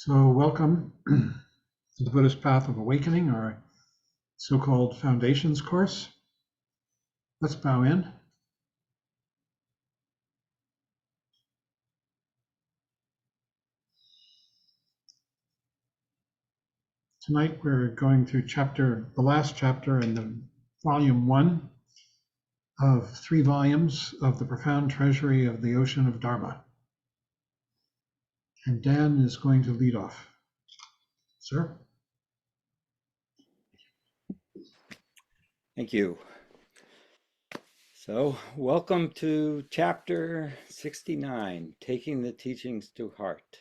So welcome to the Buddhist Path of Awakening, our so-called Foundations course. Let's bow in. Tonight we're going through the last chapter in the volume 1 of 3 volumes of the Profound Treasury of the Ocean of Dharma. And Dan is going to lead off. Sir? Thank you. So, welcome to chapter 69, Taking the Teachings to Heart.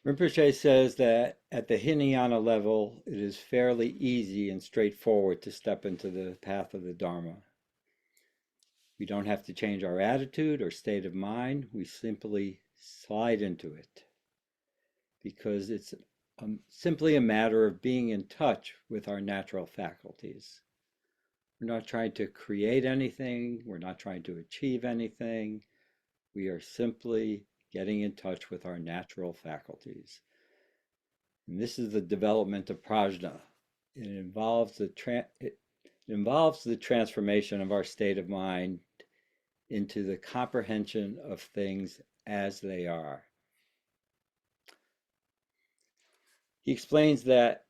Rinpoche says that at the Hinayana level, it is fairly easy and straightforward to step into the path of the Dharma. We don't have to change our attitude or state of mind. We simply slide into it because it's simply a matter of being in touch with our natural faculties. We're not trying to create anything. We're not trying to achieve anything. We are simply getting in touch with our natural faculties. And this is the development of prajna. It involves the transformation of our state of mind into the comprehension of things as they are. He explains that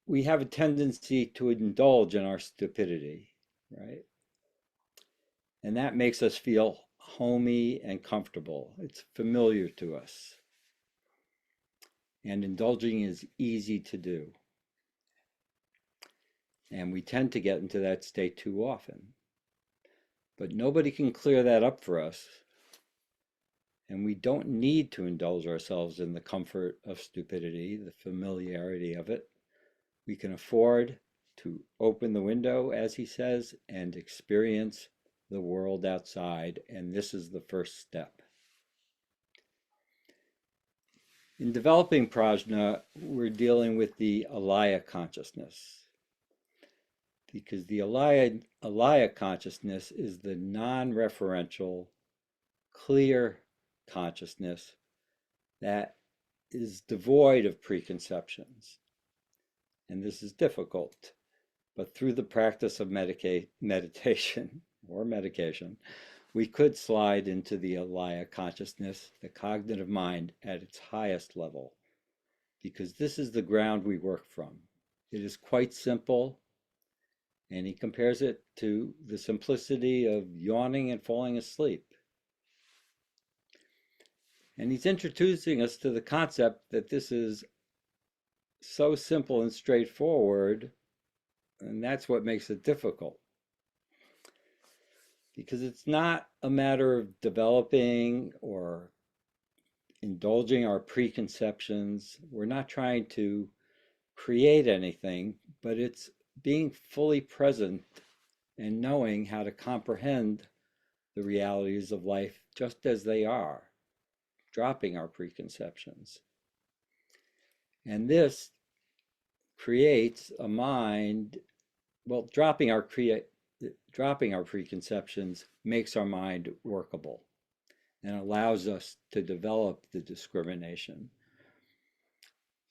we have a tendency to indulge in our stupidity, right? And that makes us feel homey and comfortable. It's familiar to us. And indulging is easy to do. And we tend to get into that state too often. But nobody can clear that up for us. And we don't need to indulge ourselves in the comfort of stupidity, the familiarity of it. We can afford to open the window, as he says, and experience the world outside, and this is the first step. In developing prajna, we're dealing with the alaya consciousness, because the alaya consciousness is the non-referential, clear consciousness that is devoid of preconceptions. And this is difficult, but through the practice of meditation or medication, we could slide into the alaya consciousness, the cognitive mind, at its highest level, because this is the ground we work from. It is quite simple, and he compares it to the simplicity of yawning and falling asleep. And he's introducing us to the concept that this is so simple and straightforward, and that's what makes it difficult. Because it's not a matter of developing or indulging our preconceptions. We're not trying to create anything, but it's being fully present and knowing how to comprehend the realities of life just as they are, dropping our preconceptions. And this creates a mind, well, dropping our preconceptions makes our mind workable and allows us to develop the discrimination.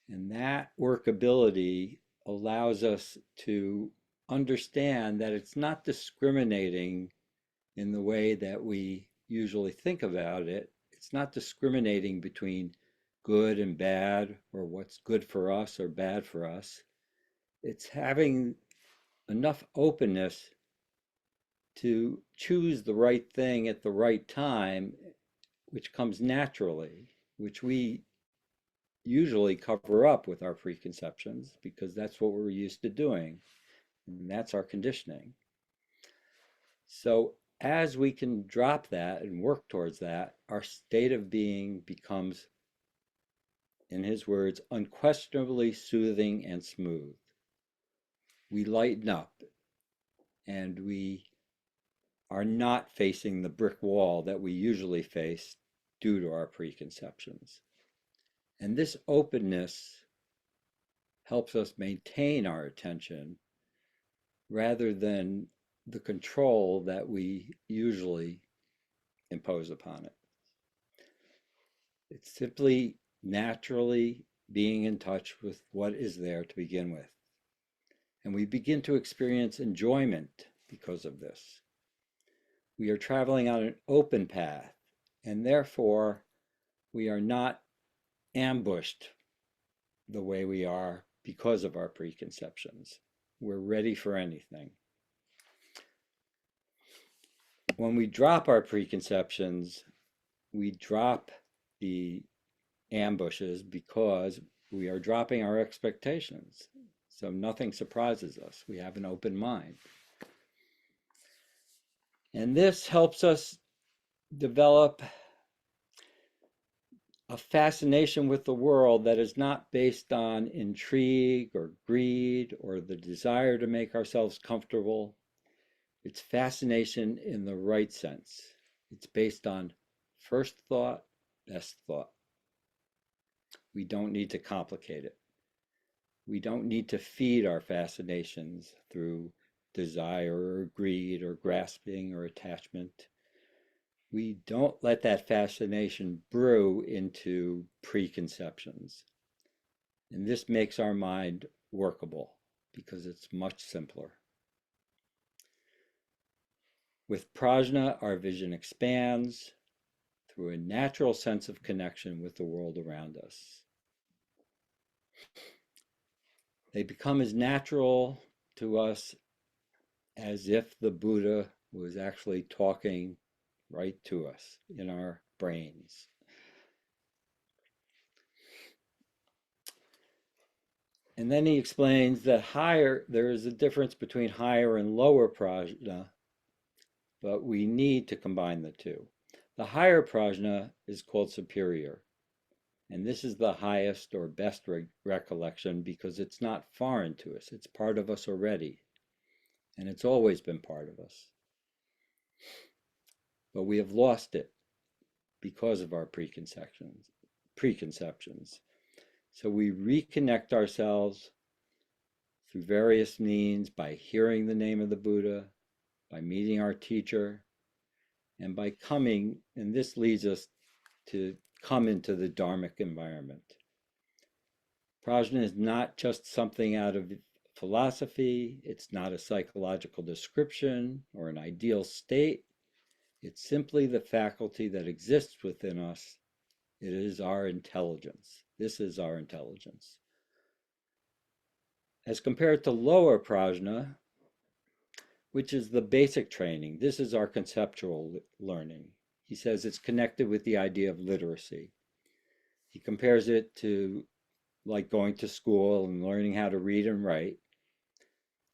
And that workability allows us to understand that it's not discriminating in the way that we usually think about it. It's not discriminating between good and bad, or what's good for us or bad for us. It's having enough openness to choose the right thing at the right time, which comes naturally, which we usually cover up with our preconceptions because that's what we're used to doing, and that's our conditioning. So as we can drop that and work towards that, our state of being becomes, in his words, unquestionably soothing and smooth. We lighten up, and we are not facing the brick wall that we usually face due to our preconceptions. And this openness helps us maintain our attention rather than the control that we usually impose upon it. It's simply naturally being in touch with what is there to begin with. And we begin to experience enjoyment because of this. We are traveling on an open path, and therefore we are not ambushed the way we are because of our preconceptions. We're ready for anything. When we drop our preconceptions, we drop the ambushes because we are dropping our expectations. So nothing surprises us. We have an open mind. And this helps us develop a fascination with the world that is not based on intrigue or greed or the desire to make ourselves comfortable. It's fascination in the right sense. It's based on first thought, best thought. We don't need to complicate it. We don't need to feed our fascinations through desire or greed or grasping or attachment. We don't let that fascination brew into preconceptions. And this makes our mind workable because it's much simpler. With prajna, our vision expands through a natural sense of connection with the world around us. They become as natural to us as if the Buddha was actually talking right to us in our brains. And then he explains that there is a difference between higher and lower prajna, but we need to combine the two. The higher prajna is called superior, and this is the highest or best recollection because it's not foreign to us. It's part of us already, and it's always been part of us. But we have lost it because of our preconceptions. So we reconnect ourselves through various means by hearing the name of the Buddha, by meeting our teacher, and by coming, and this leads us to come into the Dharmic environment. Prajna is not just something out of philosophy, it's not a psychological description or an ideal state. It's simply the faculty that exists within us. It is our intelligence. This is our intelligence. As compared to lower prajna, which is the basic training, this is our conceptual learning. He says it's connected with the idea of literacy. He compares it to like going to school and learning how to read and write.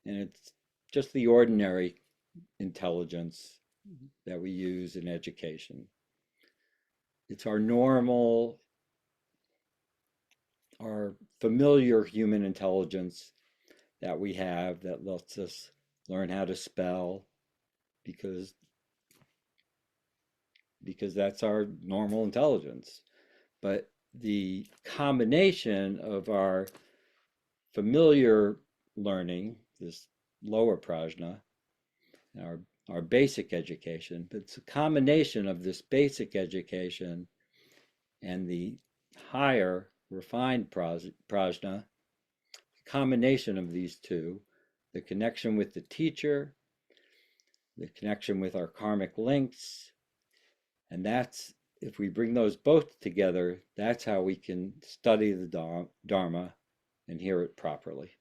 And it's just the ordinary intelligence that we use in education. It's our normal, our familiar human intelligence that we have that lets us learn how to spell because that's our normal intelligence. But the combination of our familiar learning, this lower prajna, our basic education, but it's a combination of this basic education and the higher refined prajna, combination of these two, the connection with the teacher, the connection with our karmic links, and that's, if we bring those both together, that's how we can study the Dharma and hear it properly.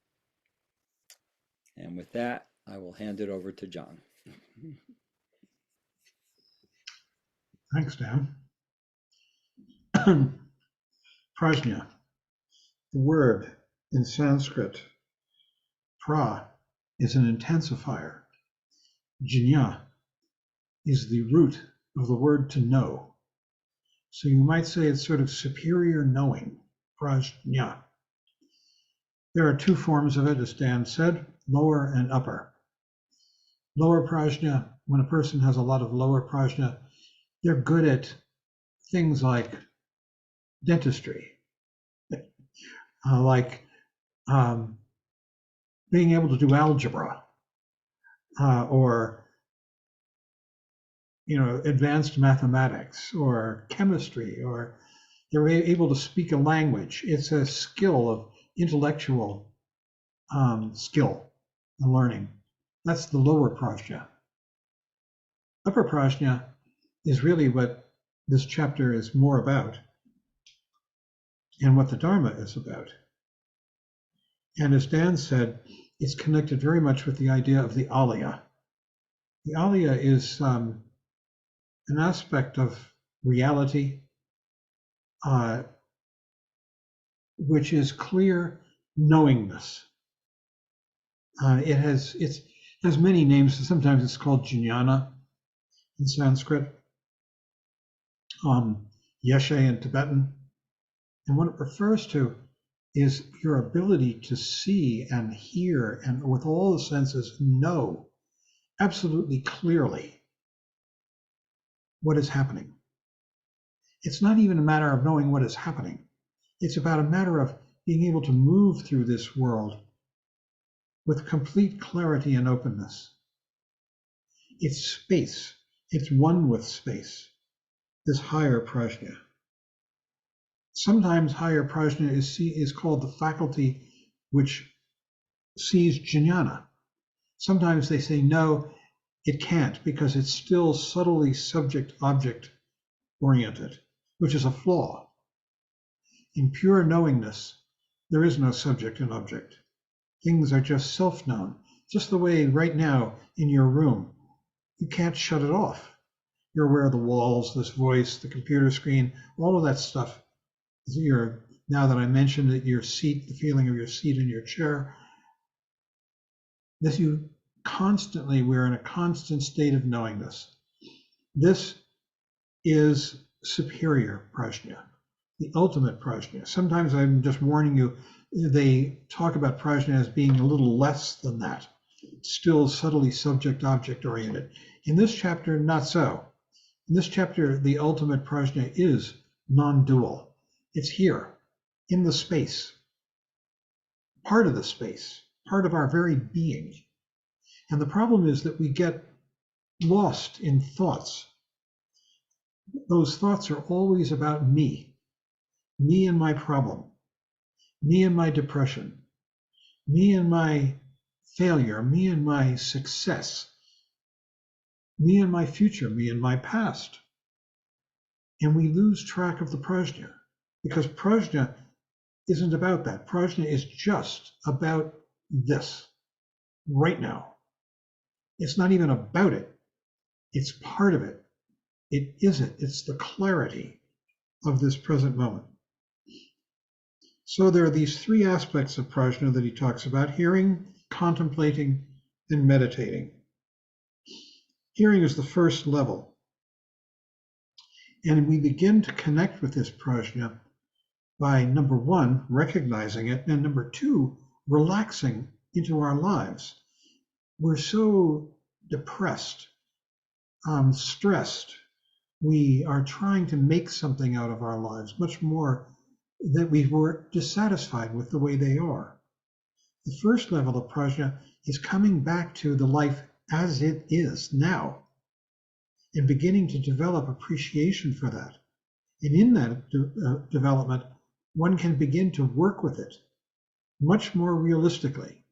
And with that, I will hand it over to John. Thanks, Dan. Prajna, the word in Sanskrit, pra, is an intensifier. Jñā is the root of the word to know. So you might say it's sort of superior knowing, prajna. There are two forms of it, as Dan said, lower and upper. Lower prajna, when a person has a lot of lower prajna, they're good at things like dentistry, like being able to do algebra, or advanced mathematics or chemistry, or they're able to speak a language. It's a skill of intellectual skill and learning. That's the lower prajna. Upper prajna is really what this chapter is more about and what the Dharma is about. And as Dan said, it's connected very much with the idea of the alaya. The alaya is an aspect of reality which is clear knowingness. It has many names. Sometimes it's called jnana in Sanskrit, yeshe in Tibetan. And what it refers to is your ability to see and hear and with all the senses know absolutely clearly what is happening. It's not even a matter of knowing what is happening. It's about a matter of being able to move through this world with complete clarity and openness. It's space. It's one with space, this higher prajna. Sometimes higher prajna is called the faculty which sees jnana. Sometimes they say, no, it can't, because it's still subtly subject-object oriented, which is a flaw. In pure knowingness, there is no subject and object. Things are just self-known, just the way right now in your room, you can't shut it off. You're aware of the walls, this voice, the computer screen, all of that stuff. Now that I mentioned it, your seat, the feeling of your seat in your chair, we're in a constant state of knowingness. This is superior prajna, the ultimate prajna. Sometimes I'm just warning you, they talk about prajna as being a little less than that, still subtly subject-object oriented. In this chapter, not so. In this chapter, the ultimate prajna is non-dual. It's here, in the space, part of the space, part of our very being. And the problem is that we get lost in thoughts. Those thoughts are always about me and my problem, me and my depression, me and my failure, me and my success, me and my future, me and my past. And we lose track of the prajna, because prajna isn't about that. Prajna is just about this right now. It's not even about it. It's part of it. It is it. It's the clarity of this present moment. So there are these three aspects of prajna that he talks about: hearing, contemplating, and meditating. Hearing is the first level. And we begin to connect with this prajna by, number one, recognizing it, and number two, relaxing into our lives. We're so depressed, stressed. We are trying to make something out of our lives, much more that we were dissatisfied with the way they are. The first level of prajna is coming back to the life as it is now and beginning to develop appreciation for that. And in that development, one can begin to work with it much more realistically,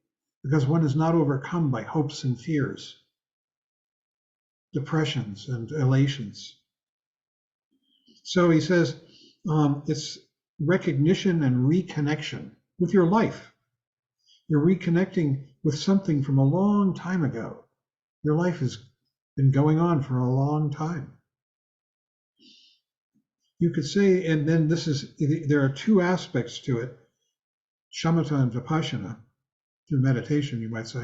because one is not overcome by hopes and fears, depressions and elations. So he says it's recognition and reconnection with your life. You're reconnecting with something from a long time ago. Your life has been going on for a long time. You could say, and then there are two aspects to it, shamatha and vipassana, through meditation, you might say.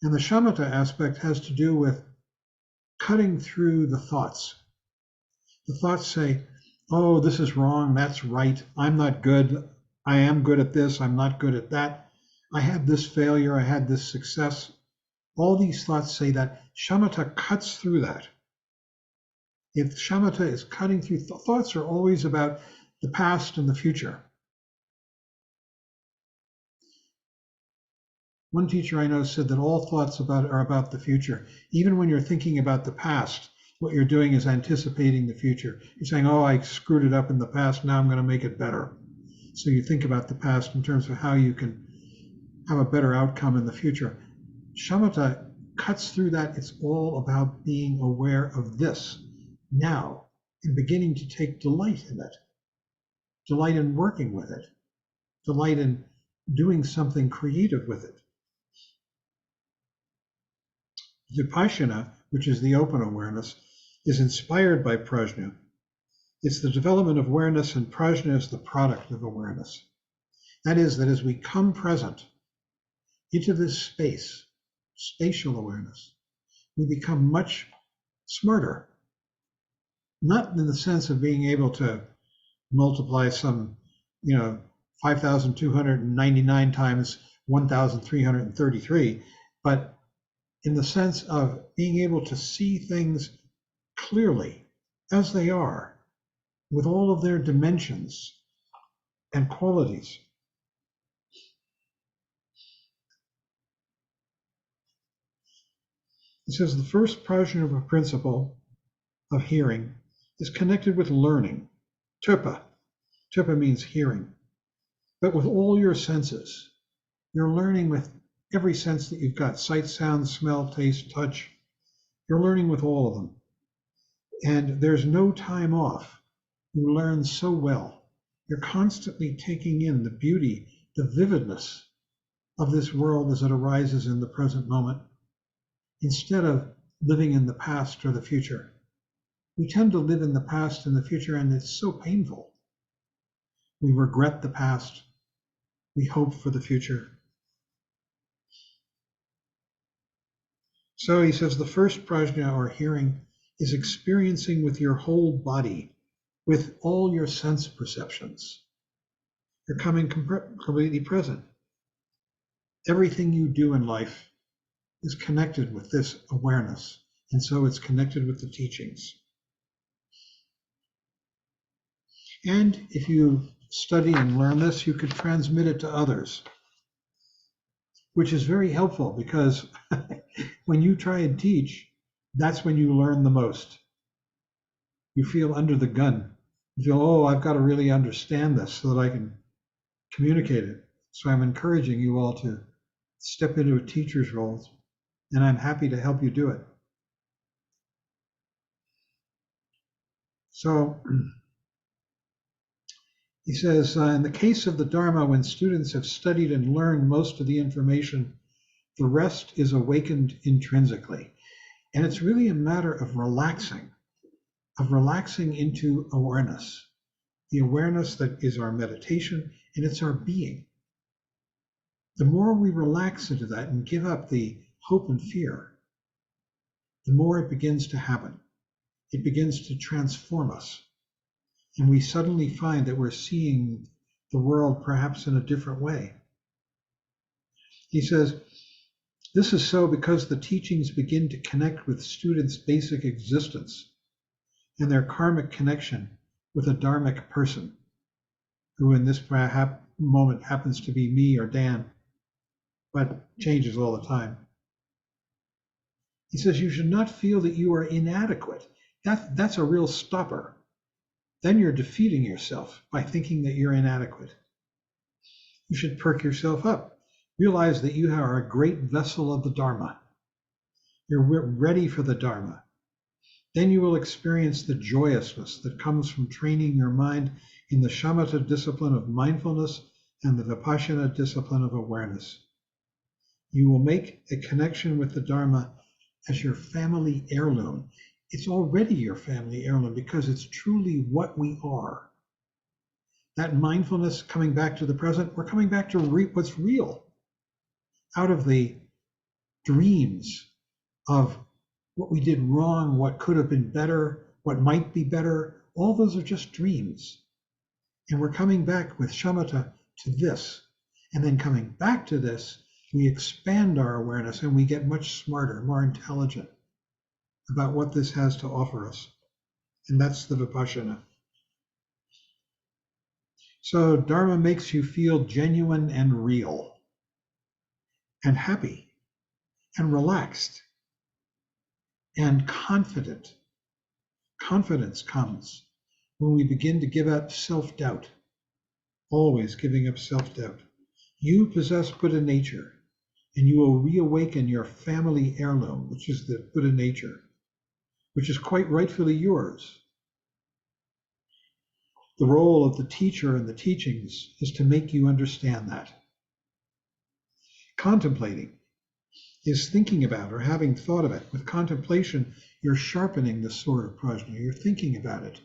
And the shamatha aspect has to do with cutting through the thoughts. The thoughts say, oh, this is wrong, that's right, I'm not good, I am good at this, I'm not good at that, I had this failure, I had this success. All these thoughts say that. Shamatha cuts through that. If shamatha is cutting through, thoughts are always about the past and the future. One teacher I know said that all thoughts are about the future. Even when you're thinking about the past, What you're doing is anticipating the future. You're saying, oh, I screwed it up in the past, now I'm going to make it better. So you think about the past in terms of how you can have a better outcome in the future. Shamatha cuts through that. It's all about being aware of this now and beginning to take delight in it, delight in working with it, delight in doing something creative with it. Vipassana, which is the open awareness, is inspired by prajna. It's the development of awareness, and prajna is the product of awareness. That is, that as we come present into this space, spatial awareness, we become much smarter. Not in the sense of being able to multiply some, 5,299 times 1,333, but in the sense of being able to see things clearly as they are, with all of their dimensions and qualities. It says the first prajna principle of hearing is connected with learning. Tupa. Tupa means hearing. But with all your senses, you're learning with every sense that you've got: sight, sound, smell, taste, touch. You're learning with all of them. And there's no time off. You learn so well. You're constantly taking in the beauty, the vividness of this world as it arises in the present moment, instead of living in the past or the future. We tend to live in the past and the future, and it's so painful. We regret the past. We hope for the future. So he says the first prajna, or hearing, is experiencing with your whole body, with all your sense perceptions. You're coming completely present. Everything you do in life is connected with this awareness, and so it's connected with the teachings. And if you study and learn this, you could transmit it to others, which is very helpful, because when you try and teach, that's when you learn the most. You feel under the gun. You feel, oh, I've got to really understand this so that I can communicate it. So I'm encouraging you all to step into a teacher's role, and I'm happy to help you do it. So he says, in the case of the Dharma, when students have studied and learned most of the information, the rest is awakened intrinsically. And it's really a matter of relaxing into awareness, the awareness that is our meditation, and it's our being. The more we relax into that and give up the hope and fear, the more it begins to happen. It begins to transform us. And we suddenly find that we're seeing the world perhaps in a different way. He says, this is so because the teachings begin to connect with students' basic existence and their karmic connection with a dharmic person, who in this moment happens to be me or Dan, but changes all the time. He says you should not feel that you are inadequate. That's a real stopper. Then you're defeating yourself by thinking that you're inadequate. You should perk yourself up. Realize that you are a great vessel of the Dharma. You're ready for the Dharma. Then you will experience the joyousness that comes from training your mind in the shamatha discipline of mindfulness and the vipassana discipline of awareness. You will make a connection with the Dharma as your family heirloom. It's already your family heirloom because it's truly what we are. That mindfulness, coming back to the present, we're coming back to what's real. Out of the dreams of what we did wrong, what could have been better, what might be better, all those are just dreams. And we're coming back with shamatha to this. And then coming back to this, we expand our awareness and we get much smarter, more intelligent about what this has to offer us. And that's the vipassana. So Dharma makes you feel genuine and real and happy and relaxed and confident Confidence comes when we begin to give up self-doubt, always giving up self-doubt. You possess Buddha nature, and you will reawaken your family heirloom, which is the Buddha nature, which is quite rightfully yours. The role of the teacher in the teachings is to make you understand that. Contemplating is thinking about or having thought of it. With contemplation, you're sharpening the sword of prajna. You're thinking about it.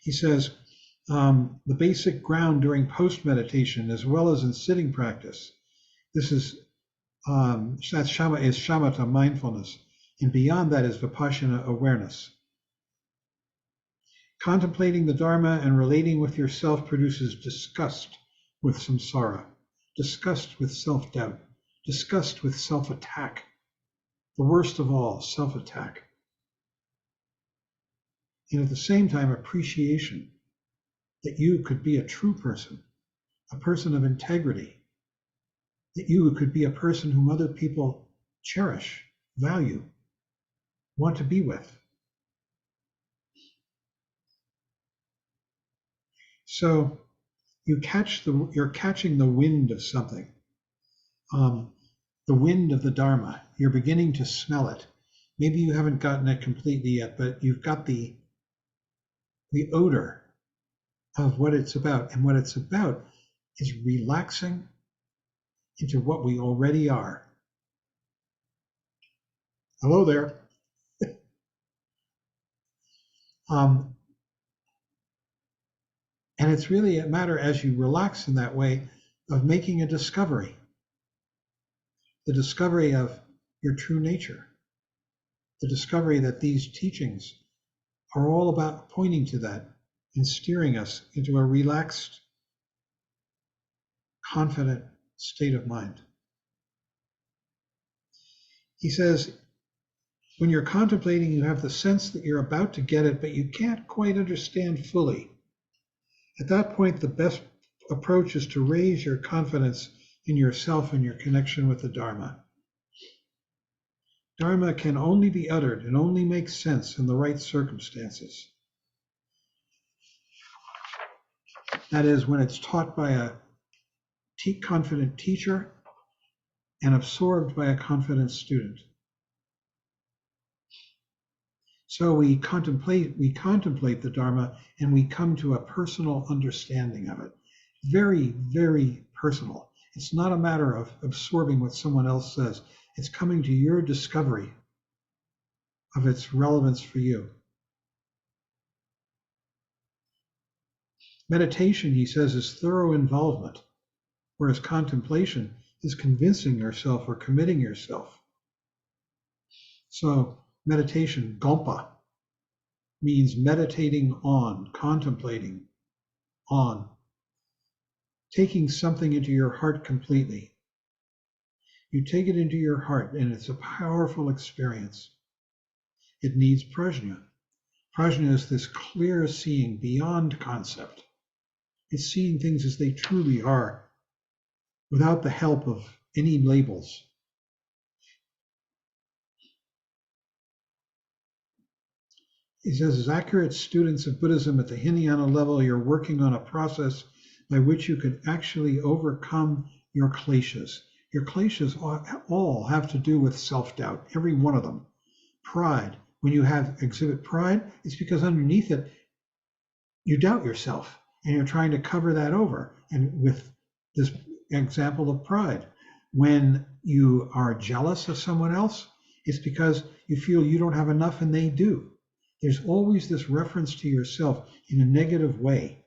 He says, the basic ground during post-meditation, as well as in sitting practice, this is shamatha, mindfulness, and beyond that is vipassana, awareness. Contemplating the Dharma and relating with yourself produces disgust with samsara, disgust with self-doubt, disgust with self-attack. The worst of all, self-attack. And at the same time, appreciation that you could be a true person, a person of integrity, that you could be a person whom other people cherish, value, want to be with. So you're catching the wind of something, the wind of the Dharma. You're beginning to smell it. Maybe you haven't gotten it completely yet, but you've got the odor of what it's about. And what it's about is relaxing into what we already are. Hello there. And it's really a matter, as you relax in that way, of making a discovery. The discovery of your true nature. The discovery that these teachings are all about pointing to that and steering us into a relaxed, confident state of mind. He says, when you're contemplating, you have the sense that you're about to get it, but you can't quite understand fully. At that point, the best approach is to raise your confidence in yourself and your connection with the Dharma. Dharma can only be uttered and only make sense in the right circumstances. That is, when it's taught by a confident teacher and absorbed by a confident student. So we contemplate the Dharma and we come to a personal understanding of it. Very, very personal. It's not a matter of absorbing what someone else says. It's coming to your discovery of its relevance for you. Meditation, he says, is thorough involvement, whereas contemplation is convincing yourself or committing yourself. So meditation, gompa, means meditating on, contemplating on, taking something into your heart completely. You take it into your heart, and it's a powerful experience. It needs prajna. Prajna is this clear seeing beyond concept. It's seeing things as they truly are, without the help of any labels. He says, as accurate students of Buddhism at the Hinayana level, you're working on a process by which you can actually overcome your kleshas. Your kleshas all have to do with self-doubt, every one of them. Pride. When you exhibit pride, it's because underneath it, you doubt yourself, and you're trying to cover that over. And with this example of pride, when you are jealous of someone else, it's because you feel you don't have enough and they do. There's always this reference to yourself in a negative way.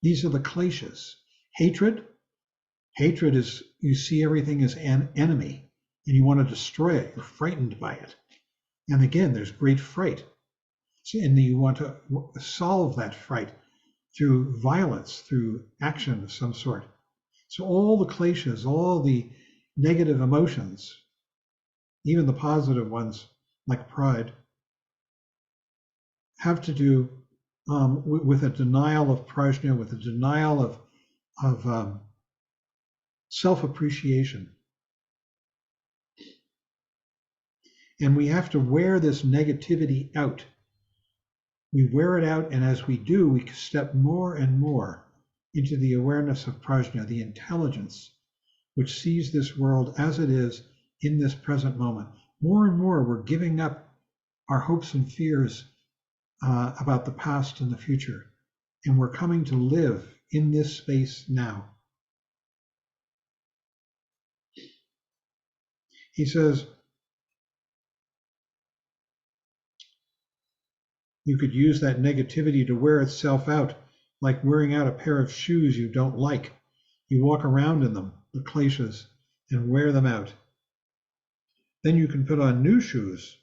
These are the kleshas. Hatred is you see everything as an enemy and you want to destroy it. You're frightened by it. And again, there's great fright. And you want to solve that fright through violence, through action of some sort. So all the kleshas, all the negative emotions, even the positive ones like pride, have to do with a denial of prajna, with a denial of self-appreciation. And we have to wear this negativity out. We wear it out, and as we do, we step more and more into the awareness of prajna, the intelligence which sees this world as it is in this present moment. More and more, we're giving up our hopes and fears about the past and the future, and we're coming to live in this space now. He says, you could use that negativity to wear itself out, like wearing out a pair of shoes you don't like. You walk around in them, the kleshas, and wear them out. Then you can put on new shoes,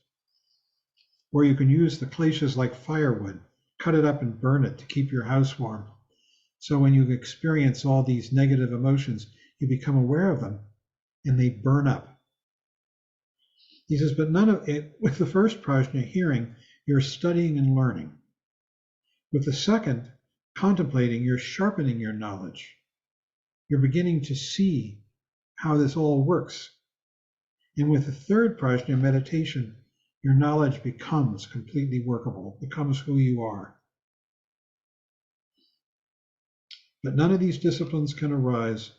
or you can use the kleshas like firewood, cut it up and burn it to keep your house warm. So when you experience all these negative emotions, you become aware of them and they burn up. He says, but none of it, with the first prajna, hearing, you're studying and learning. With the second, contemplating, you're sharpening your knowledge. You're beginning to see how this all works. And with the third prajna, meditation, your knowledge becomes completely workable, becomes who you are. But none of these disciplines can arise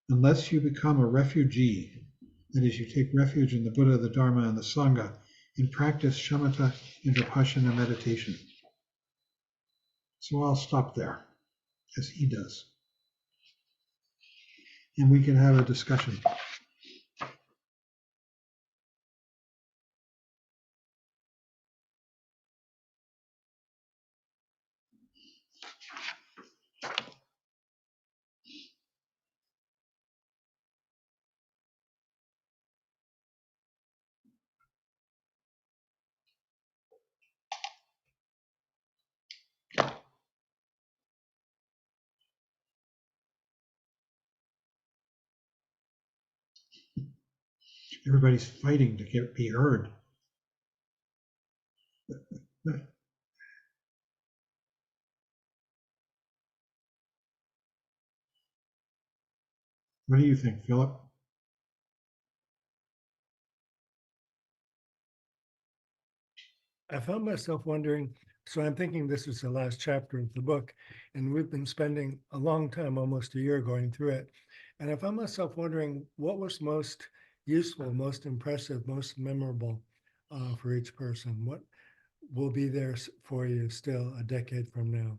unless you become a refugee. That is, you take refuge in the Buddha, the Dharma, and the Sangha, and practice shamatha and vipassana meditation. So I'll stop there, as he does. And we can have a discussion. Everybody's fighting to be heard. What do you think, Philip? I found myself wondering, so I'm thinking this is the last chapter of the book, and we've been spending a long time, almost a year, going through it. And I found myself wondering what was most useful, most impressive, most memorable for each person. What will be there for you still a decade from now?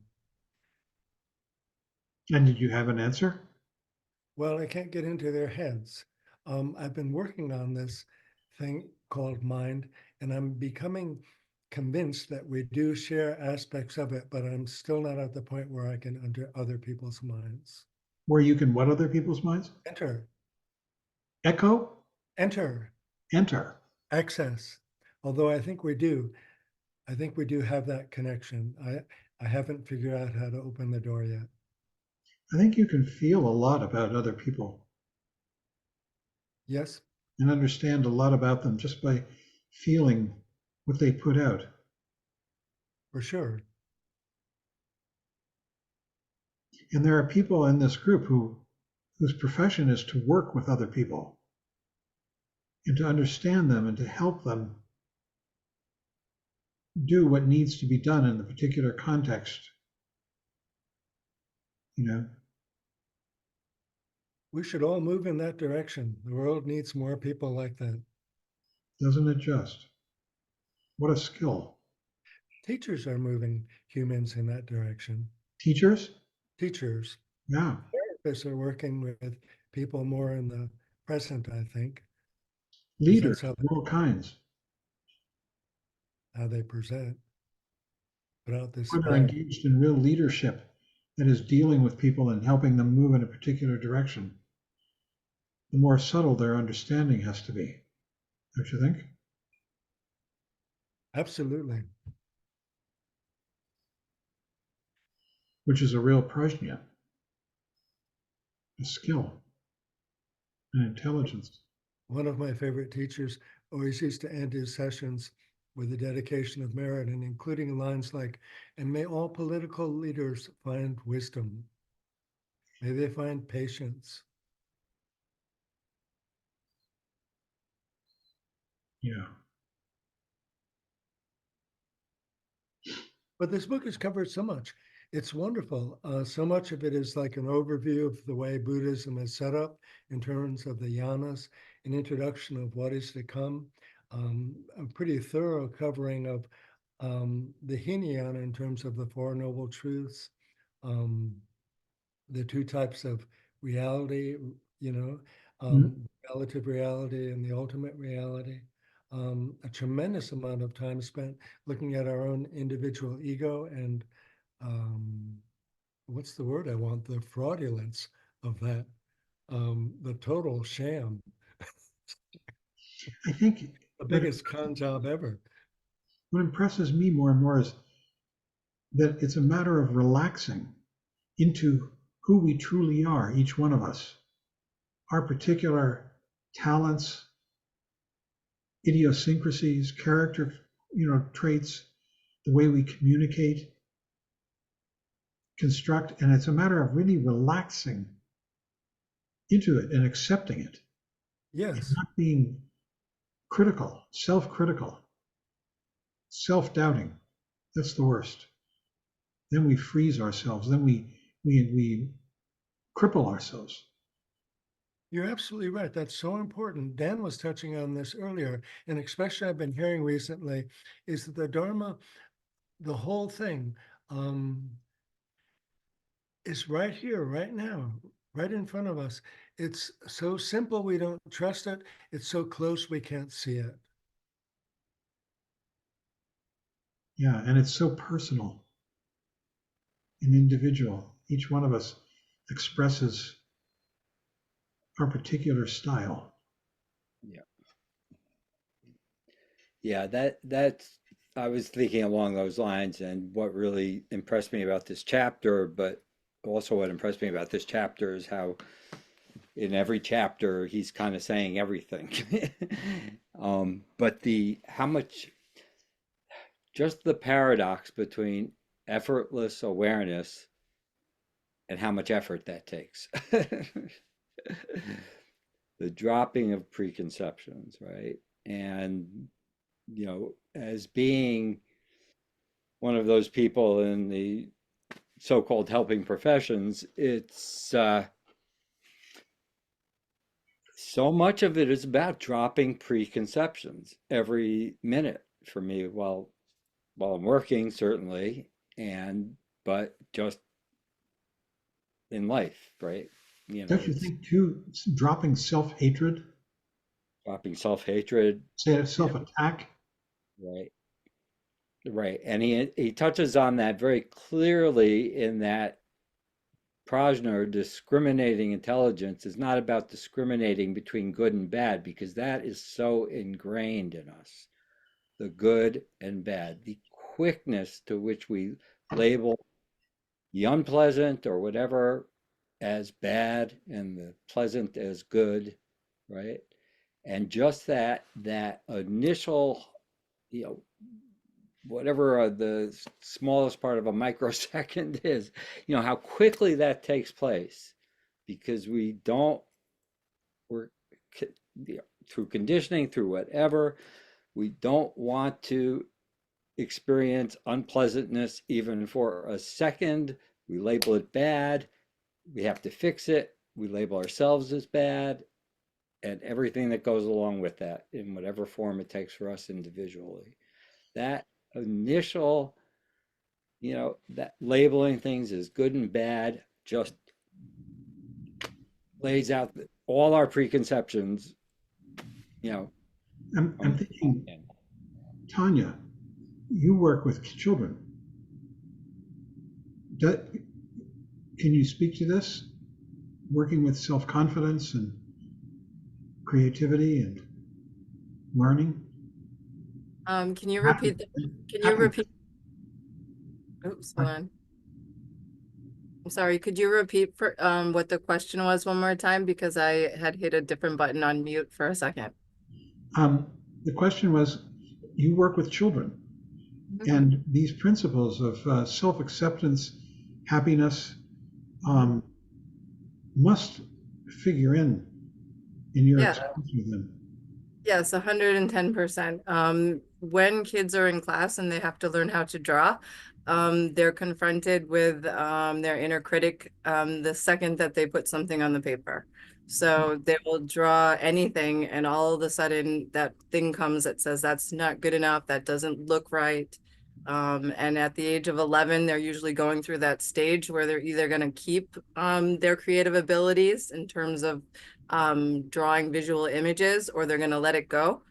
And did you have an answer? Well, I can't get into their heads. I've been working on this thing called mind, and I'm becoming convinced that we do share aspects of it, but I'm still not at the point where I can enter other people's minds. Where you can what other people's minds? Enter, Echo? enter, Enter. access. Although I think we do. I think we do have that connection. I haven't figured out how to open the door yet. I think you can feel a lot about other people Yes, and understand a lot about them just by feeling what they put out. for sure. And there are people in this group whose profession is to work with other people and to understand them and to help them do what needs to be done in the particular context. You know, We should all move in that direction. The world needs more people like that. doesn't it just? What a skill. Teachers are moving humans in that direction. Teachers? Teachers, Yeah. therapists are working with people more in the present, I think, because Leaders that's of all kinds. how they present. Without this When they're spark, engaged in real leadership that is dealing with people and helping them move in a particular direction, the more subtle their understanding has to be. Don't you think? absolutely. Which is a real prajna, a skill, an intelligence. One of my favorite teachers always used to end his sessions with a dedication of merit and including lines like, and may all political leaders find wisdom. May they find patience. Yeah. But this book has covered so much. It's wonderful. So much of it is like an overview of the way Buddhism is set up in terms of the yanas, an introduction of what is to come, a pretty thorough covering of the Hinayana in terms of the Four Noble Truths, um, the two types of reality, you know, Mhm. relative reality and the ultimate reality. A tremendous amount of time spent looking at our own individual ego and um, what's the word I want? The fraudulence of that, the total sham, I think the that biggest con job ever. what impresses me more and more is that it's a matter of relaxing into who we truly are, each one of us, our particular talents, idiosyncrasies, character, traits, the way we communicate, construct, and it's a matter of really relaxing into it and accepting it and Yes, not being critical, self-critical, self-doubting. That's the worst. Then we freeze ourselves. Then we cripple ourselves. you're absolutely right. That's so important. Dan was touching on this earlier, and especially I've been hearing recently, is that the Dharma, the whole thing, um, is right here, right now, right in front of us. It's so simple we don't trust it. It's so close we can't see it. Yeah, and it's so personal and individual. Each one of us expresses our particular style. Yeah. Yeah, that's I was thinking along those lines, and what really impressed me about this chapter, but also what impressed me about this chapter is how in every chapter he's kind of saying everything. But the how much just the paradox between effortless awareness and how much effort that takes. The dropping of preconceptions, right? And as being one of those people in the so-called helping professions, it's so much of it is about dropping preconceptions every minute for me while I'm working, certainly, and but just in life, right? Don't you It's think too, dropping self-hatred, dropping self-hatred, say Yeah. self-attack? right? Right. And he touches on that very clearly in that Prajna, or discriminating intelligence, is not about discriminating between good and bad, because that is so ingrained in us. The good and bad, the quickness to which we label the unpleasant or whatever as bad and the pleasant as good, right? And just that initial, you know, whatever the smallest part of a microsecond is, how quickly that takes place, because we don't, we're through conditioning, through whatever, we don't want to experience unpleasantness even for a second. We label it bad. We have to fix it. We label ourselves as bad, and everything that goes along with that in whatever form it takes for us individually. That initial, that labeling things as good and bad just lays out all our preconceptions, you know, I'm from thinking, in. Tanya, you work with children. Do, can you speak to this? Working with self-confidence and creativity and learning? Can you Happy, repeat can you happy. repeat? Oops, hold on. I'm sorry. Could you repeat for what the question was one more time? Because I had hit a different button on mute for a second. Um, the question was, you work with children, Mhm, and these principles of self-acceptance, happiness, mhm. um, must figure in your Yeah, experience with them. Yes, 110%. When kids are in class and they have to learn how to draw, they're confronted with their inner critic the second that they put something on the paper. So they will draw anything, and all of a sudden that thing comes that says that's not good enough, that doesn't look right. And at the age of 11, they're usually going through that stage where they're either going to keep their creative abilities in terms of drawing visual images, or they're going to let it go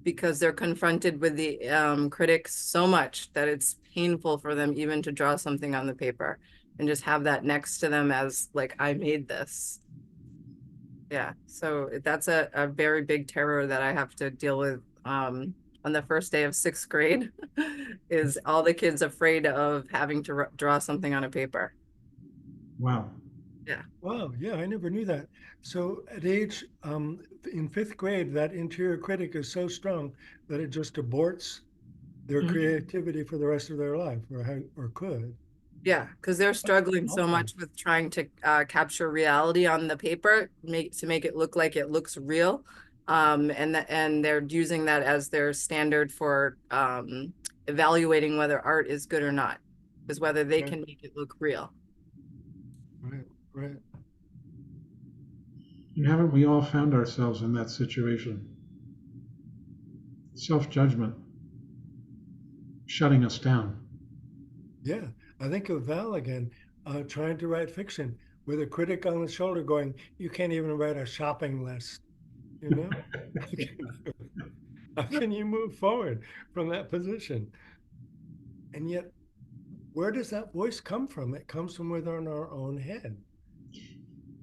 because they're confronted with the critics so much that it's painful for them even to draw something on the paper and just have that next to them as like, I made this. Yeah, so that's a very big terror that I have to deal with on the first day of 6th grade is all the kids afraid of having to draw something on a paper. Wow. Yeah. Wow, yeah, I never knew that. So at age in 5th grade, that interior critic is so strong that it just aborts their Mhm. creativity for the rest of their life, or could. Yeah, because they're struggling so Awful. much with trying to capture reality on the paper, make it look like it looks real. And they're using that as their standard for evaluating whether art is good or not, is whether they Right, can make it look real. right, right. And haven't we all found ourselves in that situation? Self-judgment shutting us down. Yeah, I think of Val again, trying to write fiction with a critic on his shoulder going, "You can't even write a shopping list," you know? How can you move forward from that position? And yet, where does that voice come from? It comes from within our own head.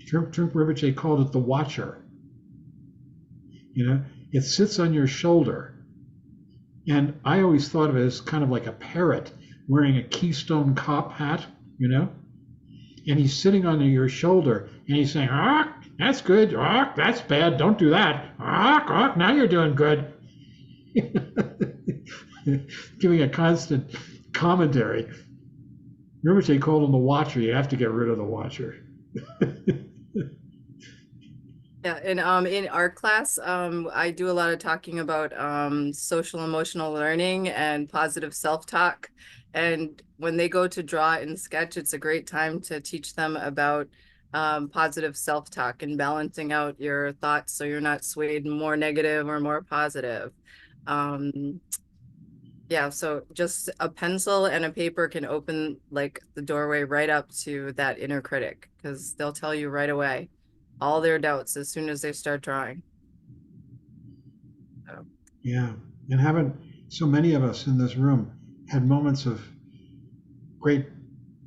Trump Rinpoche called it the watcher. You know, it sits on your shoulder. And I always thought of it as kind of like a parrot wearing a Keystone Cop hat, you know? And he's sitting on your shoulder and he's saying, ah, that's good. Ah, that's bad. Don't do that. Ah, now you're doing good. Giving a constant commentary. Rinpoche called him the watcher. You have to get rid of the watcher. Yeah, and in art class, I do a lot of talking about social emotional learning and positive self-talk. And when they go to draw and sketch, it's a great time to teach them about positive self-talk and balancing out your thoughts so you're not swayed more negative or more positive. Um, yeah, so just a pencil and a paper can open like the doorway right up to that inner critic because they'll tell you right away all their doubts as soon as they start drawing. So, Yeah. And haven't so many of us in this room had moments of great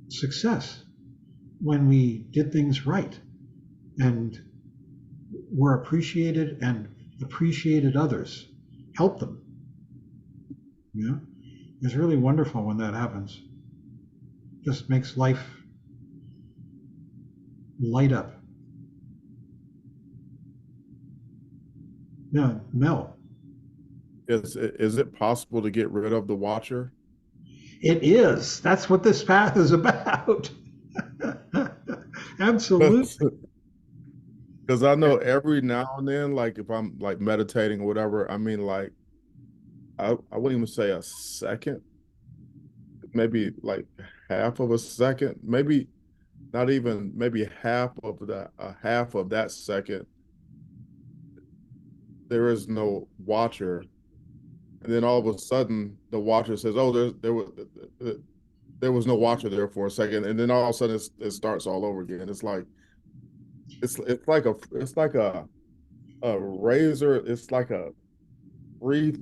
success when we did things right and were appreciated and appreciated others, helped them. You know, it's really wonderful when that happens. Just makes life light up. Yeah, Mel. Is it possible to get rid of the watcher? It is. That's what this path is about. Absolutely. Because I know every now and then, like if I'm like meditating or whatever, I mean, like I wouldn't even say a second, maybe like half of a second, maybe not even maybe half of that second, there is no watcher, and then all of a sudden the watcher says, "Oh, there was no watcher there for a second," and then all of a sudden it starts all over again. It's like it's like a razor. It's like a brief,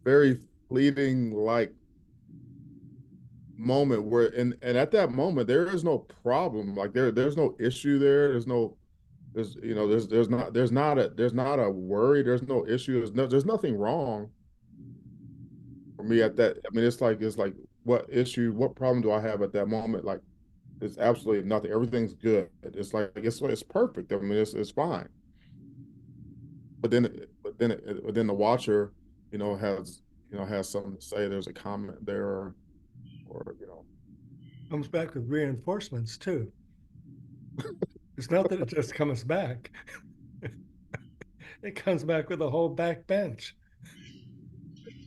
very fleeting like moment where and at that moment there is no problem. Like there's no issue there. There's you know there's not a worry. There's no issue. There's nothing wrong for me at that. I mean, it's like what issue, what problem do I have at that moment? Like it's absolutely nothing. Everything's good. It's like it's perfect. I mean, it's fine. But then the watcher, has has something to say. There's a comment there, or Comes back with reinforcements too. It's not that it just comes back. It comes back with a whole back bench.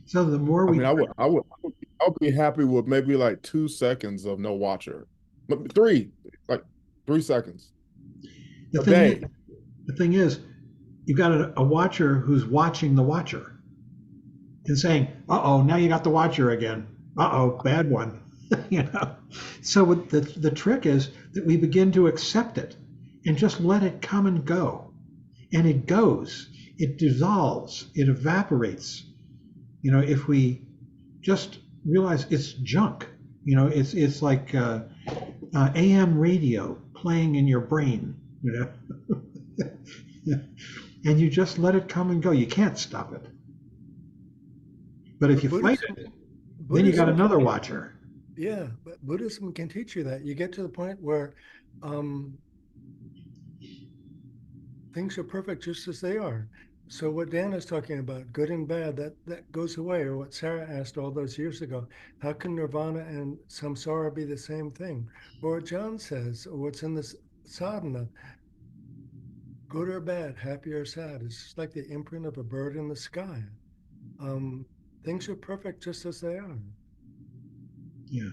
So the more I we, mean, I would be happy with maybe like 2 seconds of no watcher. But three, like 3 seconds the a thing is, day. the thing is, you've got a watcher who's watching the watcher and saying, "Uh-oh, now you got the watcher again. Uh-oh, bad one." You know. So what the trick is that we begin to accept it and just let it come and go. And it goes, it dissolves, it evaporates. You know, if we just realize it's junk, you know, it's like AM radio playing in your brain, you know, and you just let it come and go. You can't stop it. But if But you fight Buddhism, it, then you got Buddhism another watcher. Yeah, but Buddhism can teach you that. You get to the point where um, things are perfect just as they are. So what Dan is talking about, good and bad, that goes away. Or what Sarah asked all those years ago, how can nirvana and samsara be the same thing? Or what John says, or what's in this sadhana, good or bad, happy or sad. It's just like the imprint of a bird in the sky. Um, Things are perfect just as they are. Yeah,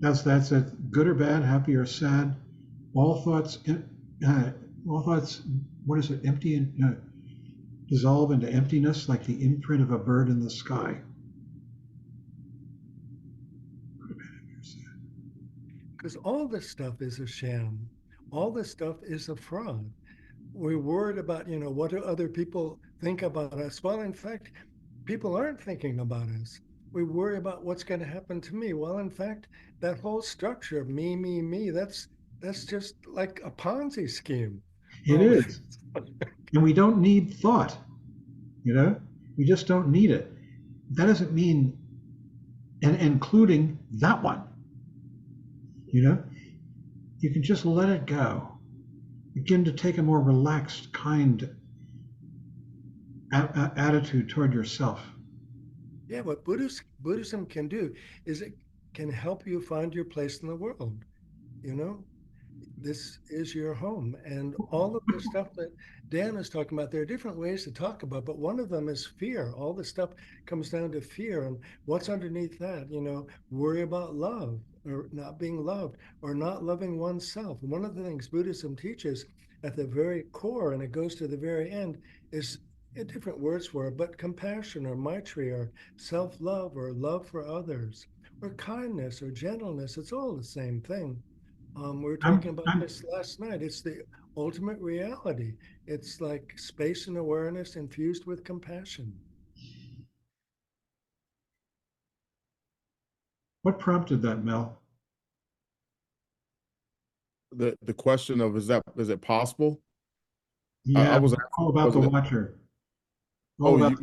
that's it. Good or bad, happy or sad, all thoughts, uh, all thoughts. What is it? Empty and dissolve into emptiness, like the imprint of a bird in the sky. Good or bad, happy or sad. Because all this stuff is a sham. All this stuff is a fraud. We're worried about, what do other people think about us? Well, in fact, people aren't thinking about us. We worry about what's going to happen to me. Well, in fact, that whole structure of me, that's just like a Ponzi scheme. It Um, is, and we don't need thought. You know, we just don't need it. That doesn't mean, and including that one. You know, you can just let it go. Begin to take a more relaxed, kind attitude toward yourself. yeah, what Buddhism can do is it can help you find your place in the world. You know, this is your home. And all of the stuff that Dan is talking about, there are different ways to talk about, but one of them is fear. All the stuff comes down to fear. And what's underneath that? Worry about love or not being loved or not loving oneself. And one of the things Buddhism teaches at the very core, and it goes to the very end, is different words for it, but compassion or maitri or self love or love for others or kindness or gentleness. It's all the same thing. We were talking about I'm this last night. It's the ultimate reality. It's like space and awareness infused with compassion. What prompted that, Mel? The question of is it possible? I Yeah, was all asking, about was the it? watcher. All Oh, about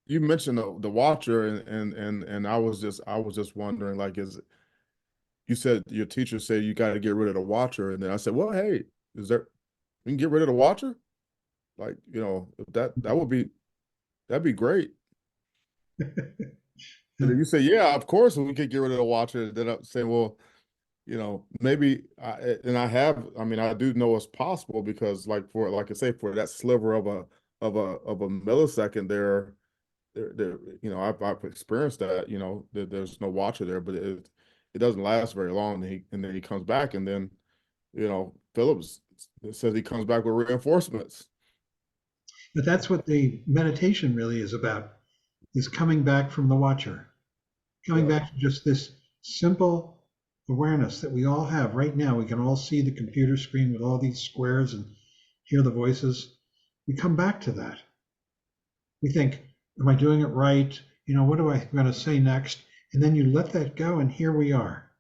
you mentioned the watcher, and I was just wondering, like, you said your teacher said you got to get rid of the watcher, and then I said, well, hey, is there we can get rid of the watcher? Like, if that'd be great. And then you say, yeah, of course we could get rid of the watcher. Then I say, well, maybe I mean, I do know it's possible because like I say, for that sliver of a millisecond there, I've experienced that, there's no watcher there, but it doesn't last very long. And then he comes back, and then, Phillips says he comes back with reinforcements. But that's what the meditation really is about, is coming back from the watcher, coming Yeah. back to just this simple awareness that we all have right now. We can all see the computer screen with all these squares and hear the voices. We come back to that. We think, am I doing it right? What am I going to say next? And then you let that go, and here we are.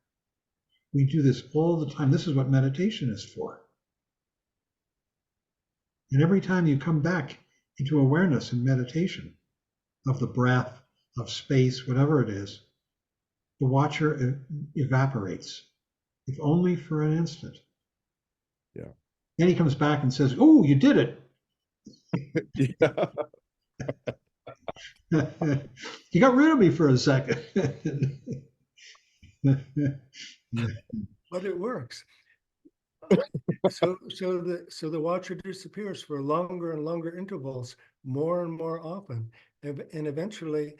We do this all the time. This is what meditation is for. And every time you come back into awareness and meditation of the breath, of space, whatever it is, the watcher evaporates, if only for an instant. Yeah. Then he comes back and says, "Oh, you did it." Yeah. You got rid of me for a second. But it works. So the watcher disappears for longer and longer intervals, more and more often, and eventually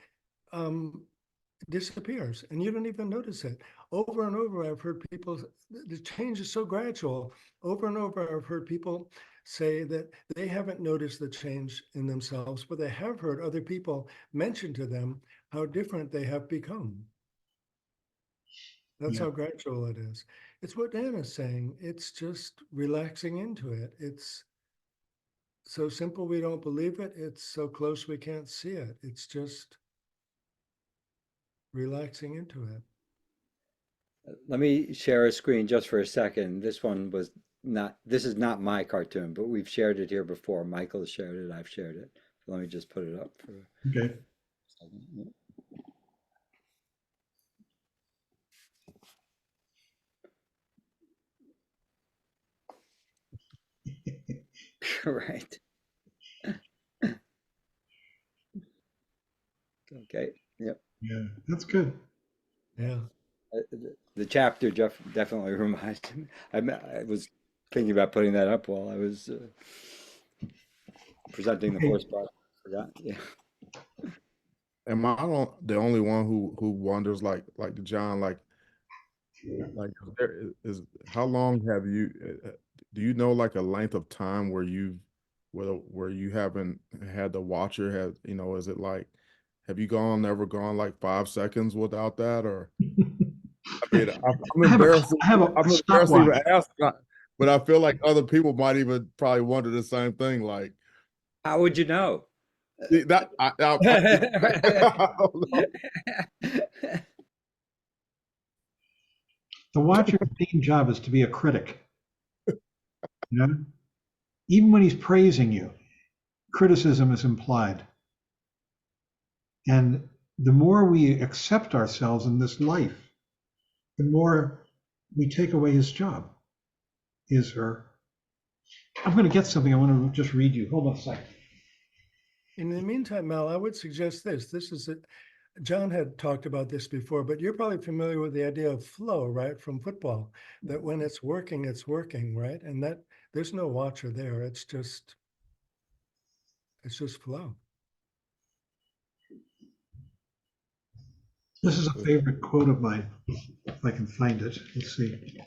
disappears, and you don't even notice it. Over and over, I've heard people, the change is so gradual. Over and over, I've heard people say that they haven't noticed the change in themselves, but they have heard other people mention to them how different they have become. That's Yeah. how gradual it is. It's what Dan is saying. It's just relaxing into it. It's so simple we don't believe it. It's so close we can't see it. It's just relaxing into it. Let me share a screen just for a second. This is not my cartoon, but we've shared it here before. Michael has shared it, I've shared it. Let me just put it up for a Okay. second. Right. Okay. Yep. Yeah, that's good. Yeah. The chapter definitely reminds me. I was thinking about putting that up while I was presenting the Okay. first part. Forgot. Yeah. Am I the only one who wonders, like John, how long have you do you know like a length of time where you haven't had the watcher have, is it like, have you never gone like 5 seconds without that? Or I mean, I'm I have a embarrassed. I have a I'm embarrassed to stopwatch. even ask, but I feel like other people might even probably wonder the same thing. Like How would you know? that, I don't know. The watcher's main job is to be a critic. You know, even when he's praising you, criticism is implied. And the more we accept ourselves in this life, the more we take away his job, his, her. I'm going to get something I want to just read you. Hold on a second. In the meantime, Mel, I would suggest this. John had talked about this before, but you're probably familiar with the idea of flow, right, from football, that when it's working, right? And that there's no watcher there. It's just flow. This is a favorite quote of mine, if I can find it. Let's see.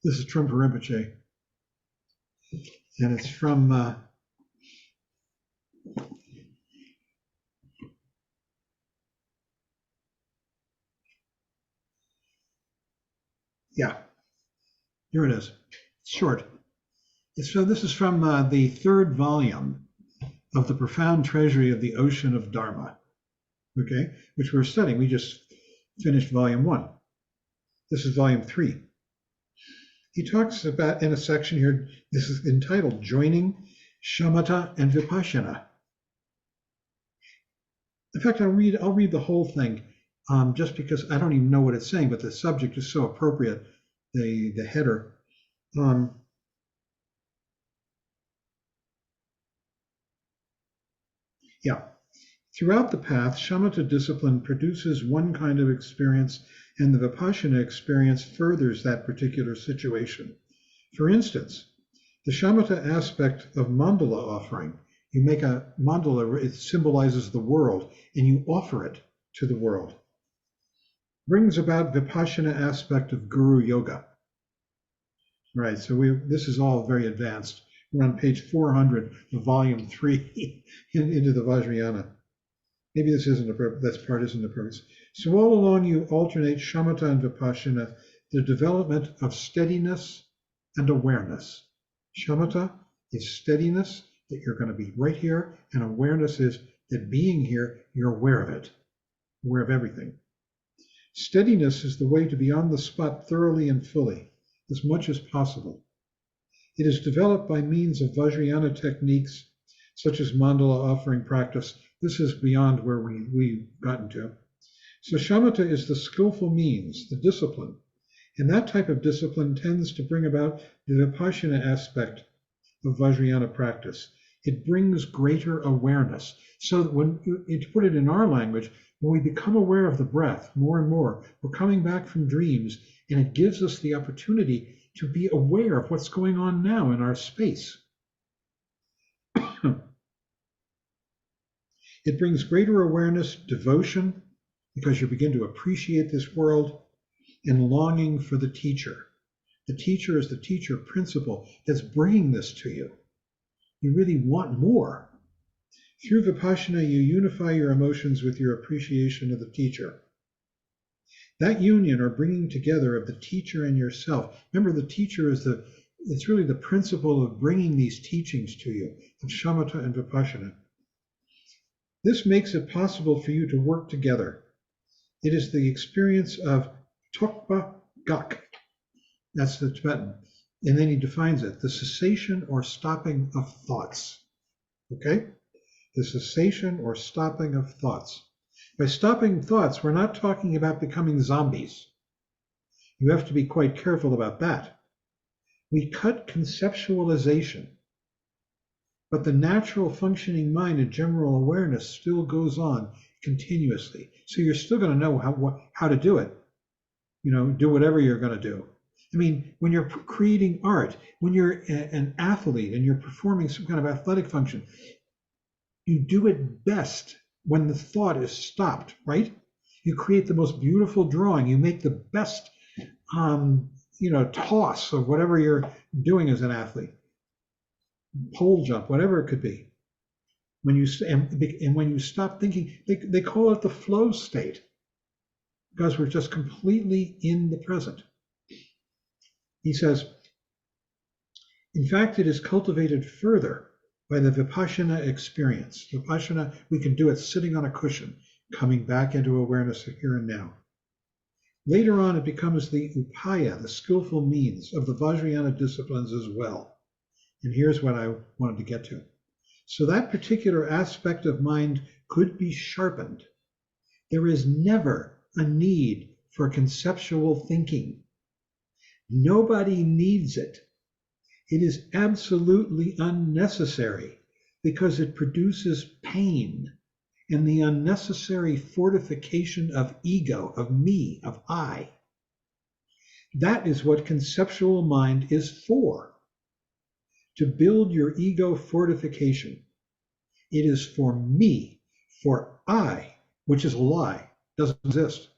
This is Trungpa Rinpoche, and it's from yeah, here it is. It's short. So this is from the third volume of The Profound Treasury of the Ocean of Dharma, okay, which we're studying. We just finished volume 1. This is volume 3. He talks about, in a section here, this is entitled Joining Shamatha and Vipassana. In fact, I'll read the whole thing, just because I don't even know what it's saying, but the subject is so appropriate, the header. Yeah. Throughout the path, shamatha discipline produces one kind of experience, and the vipassana experience furthers that particular situation. For instance, the shamatha aspect of mandala offering, you make a mandala, it symbolizes the world, and you offer it to the world, brings about vipassana aspect of guru yoga. Right, so this is all very advanced. We're on page 400 of volume 3 into the Vajrayana. Maybe this part isn't the purpose. So all along you alternate shamatha and vipassana, the development of steadiness and awareness. Shamatha is steadiness, that you're going to be right here, and awareness is that being here, you're aware of it, aware of everything. Steadiness is the way to be on the spot thoroughly and fully, as much as possible. It is developed by means of Vajrayana techniques, such as mandala offering practice. This is beyond where we've gotten to. So shamatha is the skillful means, the discipline. And that type of discipline tends to bring about the vipassana aspect of Vajrayana practice. It brings greater awareness. So to put it in our language, when we become aware of the breath more and more, we're coming back from dreams, and it gives us the opportunity to be aware of what's going on now in our space. It brings greater awareness, devotion, because you begin to appreciate this world, and longing for the teacher. The teacher is the teacher principle that's bringing this to you. You really want more. Through Vipassana, you unify your emotions with your appreciation of the teacher. That union or bringing together of the teacher and yourself. Remember, the teacher is it's really the principle of bringing these teachings to you, of shamatha and vipassana. This makes it possible for you to work together. It is the experience of tokpa gak. That's the Tibetan. And then he defines it, the cessation or stopping of thoughts. Okay? The cessation or stopping of thoughts. By stopping thoughts, we're not talking about becoming zombies. You have to be quite careful about that. We cut conceptualization, but the natural functioning mind and general awareness still goes on continuously. So you're still going to know how to do it. Do whatever you're going to do. I mean, when you're creating art, when you're an athlete and you're performing some kind of athletic function, you do it best when the thought is stopped, right? You create the most beautiful drawing. You make the best, toss of whatever you're doing as an athlete, pole jump, whatever it could be. When you stop thinking, they call it the flow state, because we're just completely in the present. He says, in fact, it is cultivated further by the Vipassana experience. Vipassana, we can do it sitting on a cushion, coming back into awareness of here and now. Later on, it becomes the upaya, the skillful means of the Vajrayana disciplines as well. And here's what I wanted to get to. So that particular aspect of mind could be sharpened. There is never a need for conceptual thinking. Nobody needs it. It is absolutely unnecessary because it produces pain and the unnecessary fortification of ego, of me, of I. That is what conceptual mind is for, to build your ego fortification. It is for me, for I, which is a lie, doesn't exist.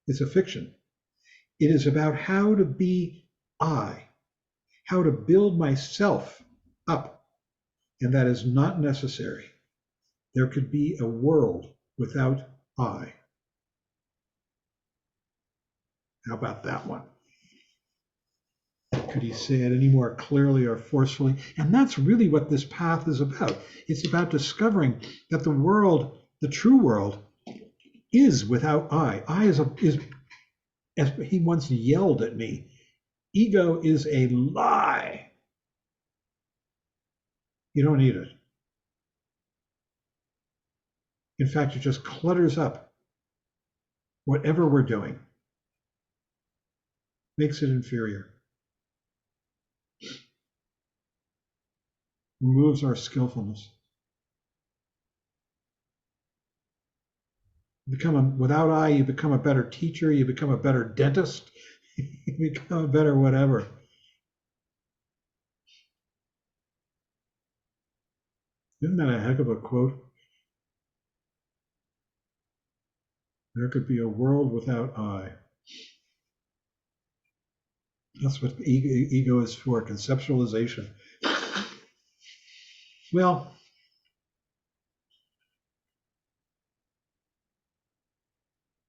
It's a fiction. It is about how to be I, how to build myself up, and that is not necessary. There could be a world without I. How about that one? Could he say it any more clearly or forcefully? And that's really what this path is about. It's about discovering that the world, the true world, is without I. I is as he once yelled at me, ego is a lie. You don't need it. In fact, it just clutters up whatever we're doing, makes it inferior, removes our skillfulness. Without I, you become a better teacher, you become a better dentist, you become a better whatever. Isn't that a heck of a quote? There could be a world without I. That's what ego is for, conceptualization. Well,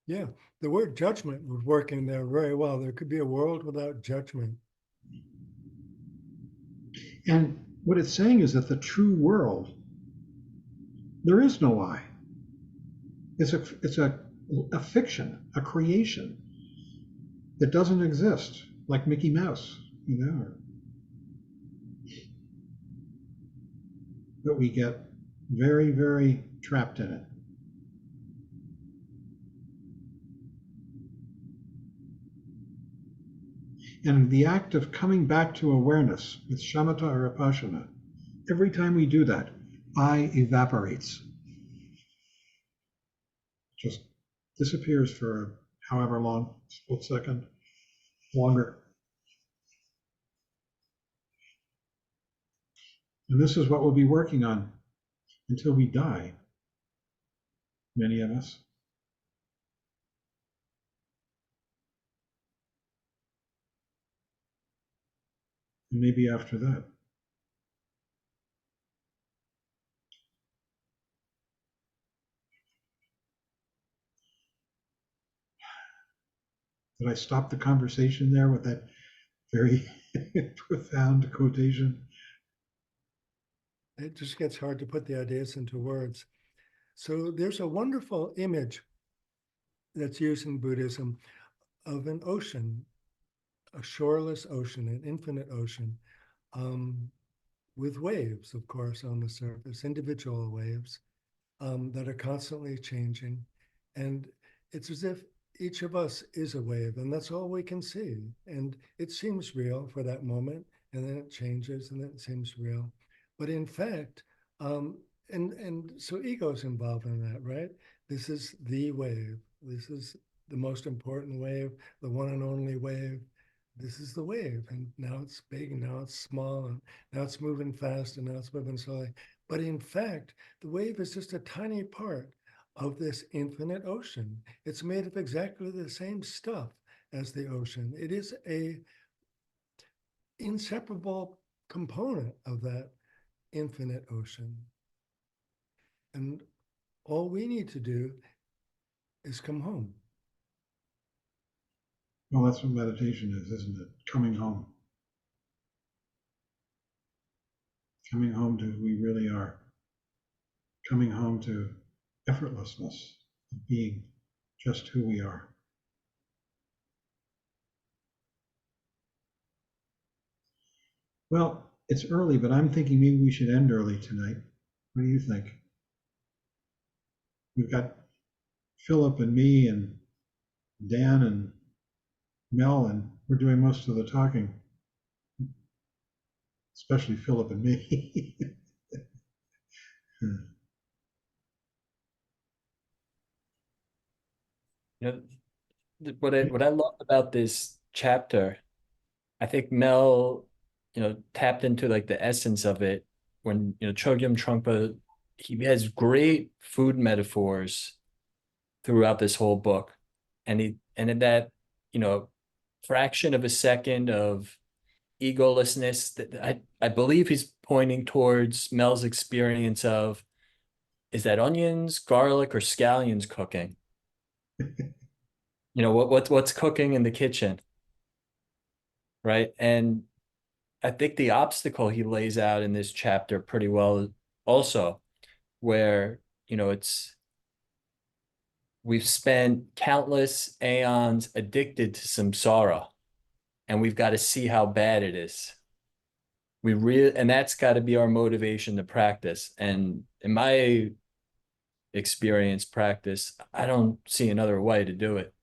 Yeah, the word judgment would work in there very well. There could be a world without judgment. and what it's saying is that the true world, there is no I. It's a fiction, a creation that doesn't exist, like Mickey Mouse, But we get very, very trapped in it. And the act of coming back to awareness with shamatha or vipassana, every time we do that, I evaporates. Just disappears for however long, split second, longer. And this is what we'll be working on until we die, many of us. And maybe after that. Did I stop the conversation there with that very profound quotation? It just gets hard to put the ideas into words. So there's a wonderful image that's used in Buddhism of an ocean, a shoreless ocean, an infinite ocean, with waves, of course, on the surface, individual waves that are constantly changing. And it's as if each of us is a wave, and that's all we can see. And it seems real for that moment, and then it changes, and then it seems real. But in fact, and so ego's involved in that, right? This is the wave. This is the most important wave, the one and only wave. This is the wave, and now it's big, and now it's small, and now it's moving fast, and now it's moving slowly. But in fact, the wave is just a tiny part of this infinite ocean. It's made of exactly the same stuff as the ocean. It is a inseparable component of that infinite ocean. And all we need to do is come home. Well, that's what meditation is, isn't it? Coming home. Coming home to who we really are. Coming home to effortlessness of being just who we are. Well, it's early, but I'm thinking maybe we should end early tonight. What do you think? We've got Philip and me and Dan and Mel, and we're doing most of the talking, especially Philip and me. You know, what I love about this chapter, I think Mel, tapped into like the essence of it when, Chogyam Trungpa, he has great food metaphors throughout this whole book. And in that, you know, fraction of a second of egolessness that I believe he's pointing towards Mel's experience of, is that onions, garlic, or scallions cooking? What's cooking in the kitchen, right? And I think the obstacle he lays out in this chapter pretty well also, where, we've spent countless aeons addicted to samsara, and we've got to see how bad it is. And that's got to be our motivation to practice. And in my experience, practice, I don't see another way to do it.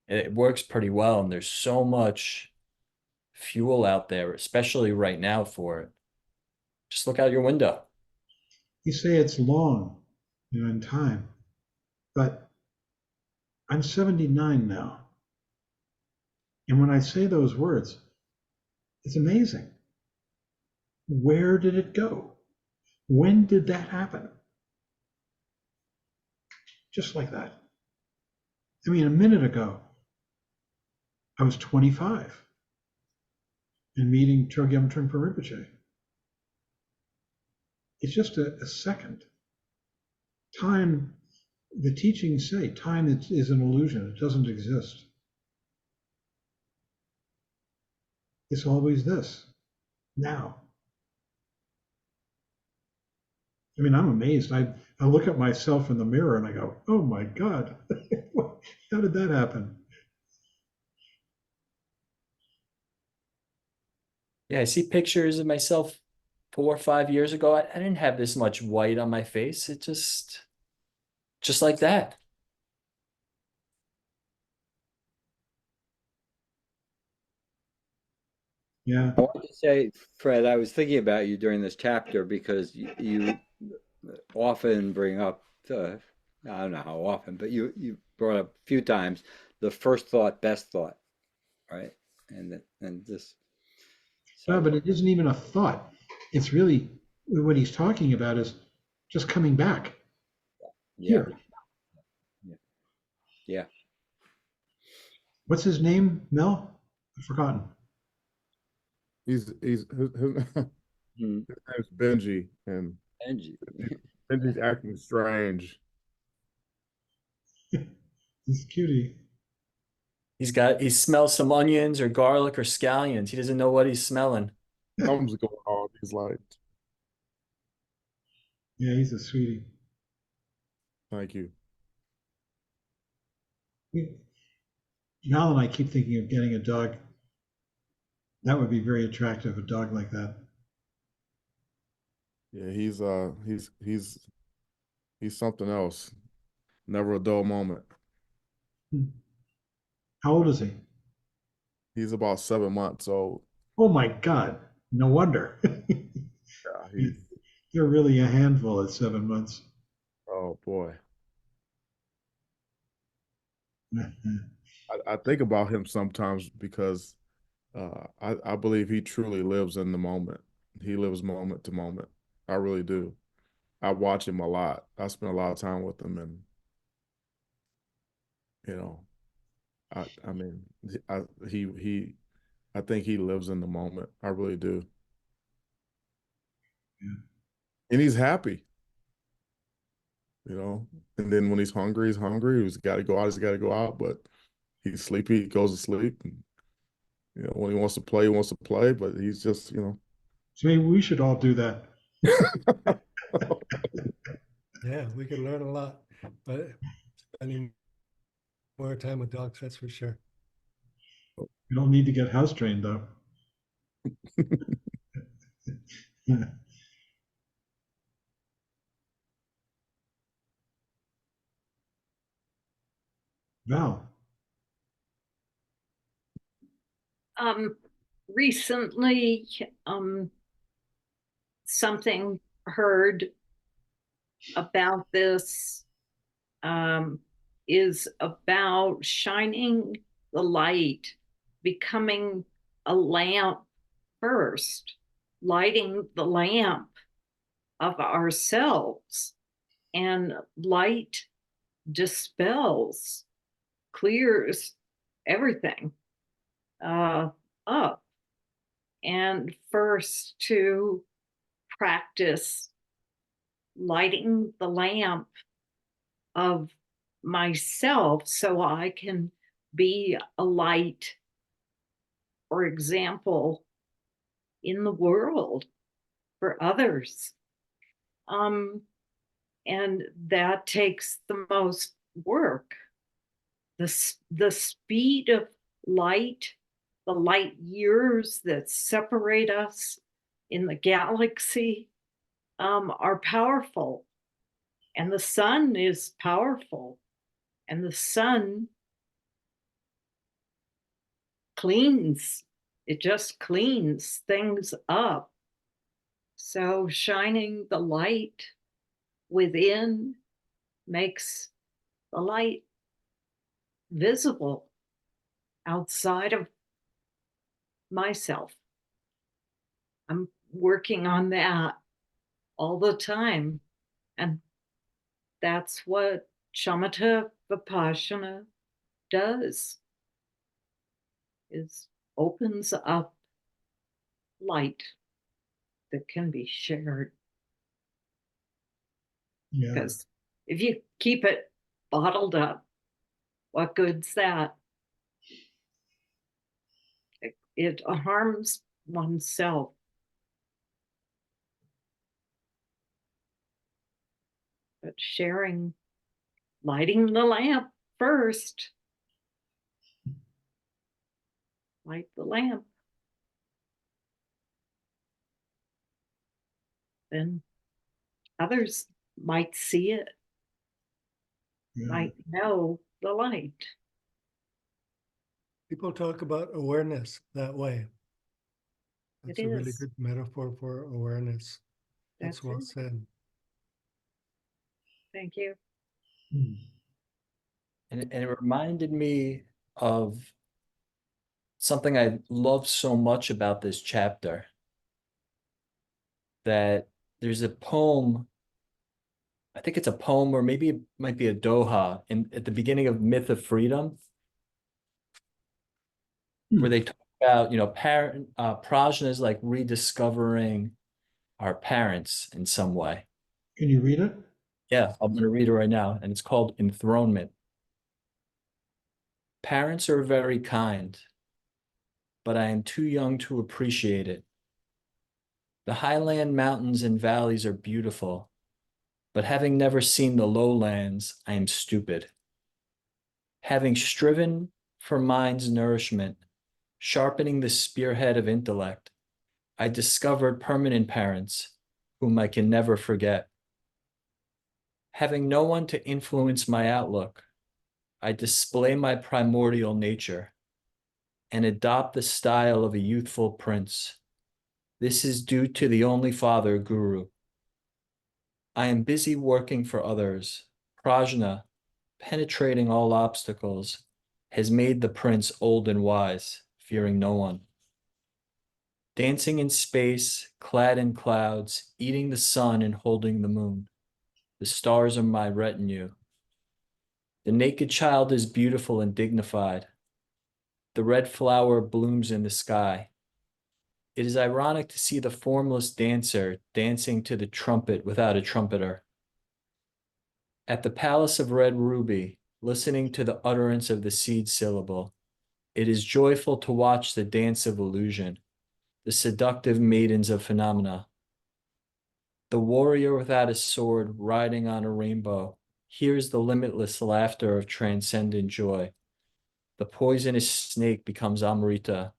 It works pretty well, and there's so much fuel out there, especially right now for it. Just look out your window. You say it's long, in time, but I'm 79 now. And when I say those words, it's amazing. Where did it go? When did that happen? Just like that. I mean, a minute ago, I was 25 and meeting Chogyam Trungpa Rinpoche. It's just a second. Time, the teachings say, time is an illusion. It doesn't exist. It's always this, now. I mean, I'm amazed. I look at myself in the mirror and I go, oh my God, how did that happen? Yeah, I see pictures of myself 4 or 5 years ago. I didn't have this much white on my face. It just like that. Yeah. I want to say, Fred, I was thinking about you during this chapter because you often bring up, I don't know how often, but you brought up a few times the first thought, best thought, right? And this, No, so but it isn't even a thought. It's really what he's talking about is just coming back Yeah. here. Yeah. What's his name, Mel? I've forgotten. His Hmm. name's Benji, and Benji. Benji's acting strange. He's cutie. He smells some onions or garlic or scallions. He doesn't know what he's smelling. Something's going on. He's like, Yeah, he's a sweetie. thank you. Mal and I keep thinking of getting a dog. That would be very attractive, a dog like that. Yeah, he's something else. Never a dull moment. How old is he? He's about 7 months old. Oh my God. No wonder. Yeah, he's They're really a handful at 7 months. oh boy. I think about him sometimes because I believe he truly lives in the moment. He lives moment to moment. I really do. I watch him a lot. I spend a lot of time with him, and you know, I mean, he I think he lives in the moment. I really do. Yeah. And he's happy, you know. And then when he's hungry, he's hungry. He's got to go out. He's got to go out. But he's sleepy. He goes to sleep. And, you know, when he wants to play, he wants to play. But he's just, you So maybe we should all do that. know. Yeah, we could learn a lot, but spending more time with dogs, that's for sure. You don't need to get house trained though. Yeah. Val. Recently, something heard about this is about shining the light, becoming a lamp first, lighting the lamp of ourselves, and light dispels, clears everything up. And first to practice lighting the lamp of myself so I can be a light, for example, in the world for others. And that takes the most work. The speed of light, the light years that separate us in the galaxy are powerful. And the sun is powerful. And the sun cleans, it just cleans things up. So shining the light within makes the light visible outside of myself. I'm working on that all the time. And that's what shamatha vipassana does, is opens up light that can be shared. Yeah. Because if you keep it bottled up, what good's that? It harms oneself. But sharing, lighting the lamp first, light the lamp, then others might see it, Yeah. might know the light. People talk about awareness that way. That's It a really is. good metaphor for awareness. That's That's well it. said. Thank you. Hmm. And it reminded me of something I love so much about this chapter, that there's a poem, I think it's a poem, or maybe it might be a doha at the beginning of Myth of Freedom, where they talk about, prajna is like rediscovering our parents in some way. Can you read it? Yeah, I'm going to read it right now, and it's called Enthronement. Parents are very kind, but I am too young to appreciate it. The highland mountains and valleys are beautiful, but having never seen the lowlands, I am stupid. Having striven for mind's nourishment, sharpening the spearhead of intellect, I discovered permanent parents whom I can never forget. Having no one to influence my outlook, I display my primordial nature and adopt the style of a youthful prince. This is due to the only father, Guru. I am busy working for others. Prajna, penetrating all obstacles, has made the prince old and wise, fearing no one. Dancing in space, clad in clouds, eating the sun and holding the moon. The stars are my retinue. The naked child is beautiful and dignified. The red flower blooms in the sky. It is ironic to see the formless dancer dancing to the trumpet without a trumpeter. At the palace of red ruby, listening to the utterance of the seed syllable, it is joyful to watch the dance of illusion, the seductive maidens of phenomena. The warrior without a sword riding on a rainbow hears the limitless laughter of transcendent joy. The poisonous snake becomes Amrita.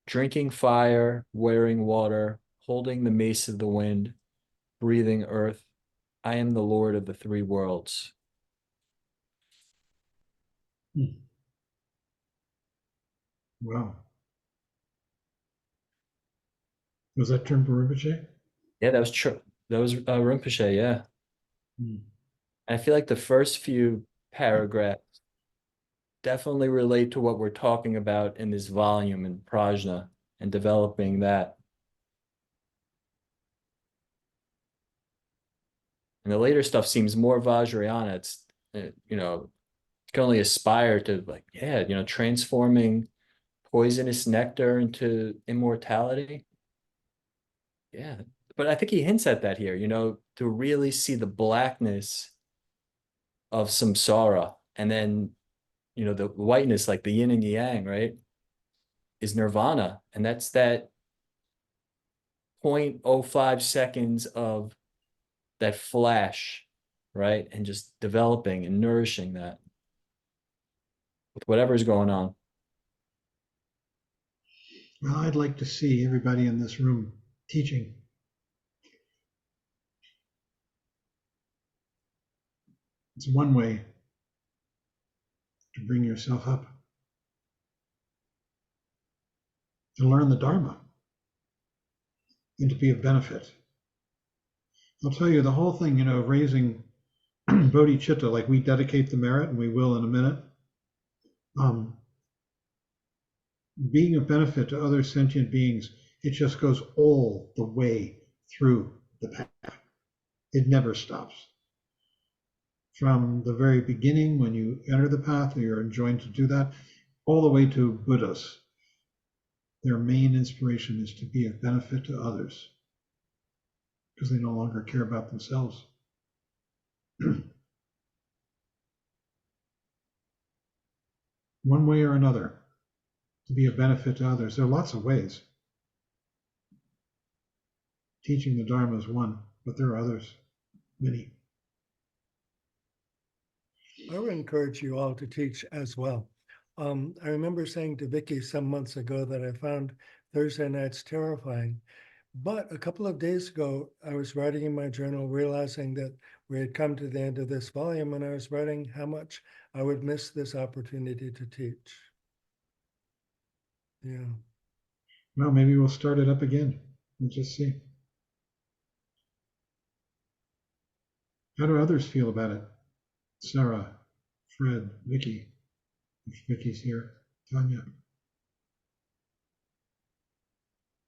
Drinking fire, wearing water, holding the mace of the wind, breathing earth, I am the Lord of the three worlds. Wow. Was that Trungpa Rinpoche? Yeah, that was true. That was Rinpoche, yeah. Hmm. I feel like the first few paragraphs definitely relate to what we're talking about in this volume in Prajna and developing that. And the later stuff seems more Vajrayana. It's, you can only aspire to, like, yeah, transforming poisonous nectar into immortality. Yeah. But I think he hints at that here, to really see the blackness of samsara, and then, the whiteness, like the yin and yang, right, is nirvana. And that's that 0.05 seconds of that flash, right? And just developing and nourishing that with whatever's going on. Well, I'd like to see everybody in this room teaching. It's one way to bring yourself up, to learn the Dharma, and to be of benefit. I'll tell you the whole thing, of raising bodhicitta, like we dedicate the merit, and we will in a minute. Being of benefit to other sentient beings, it just goes all the way through the path. It never stops. From the very beginning, when you enter the path, you're enjoined to do that, all the way to Buddhas. Their main inspiration is to be of benefit to others because they no longer care about themselves. One way or another, to be of benefit to others. There are lots of ways. Teaching the Dharma is one, but there are others, many. I would encourage you all to teach as well. I remember saying to Vicky some months ago that I found Thursday nights terrifying. But a couple of days ago, I was writing in my journal, realizing that we had come to the end of this volume, and I was writing how much I would miss this opportunity to teach. Yeah. Well, maybe we'll start it up again. We'll just see. How do others feel about it? Sarah, Fred, Vicky, if Vicky's here, Tanya.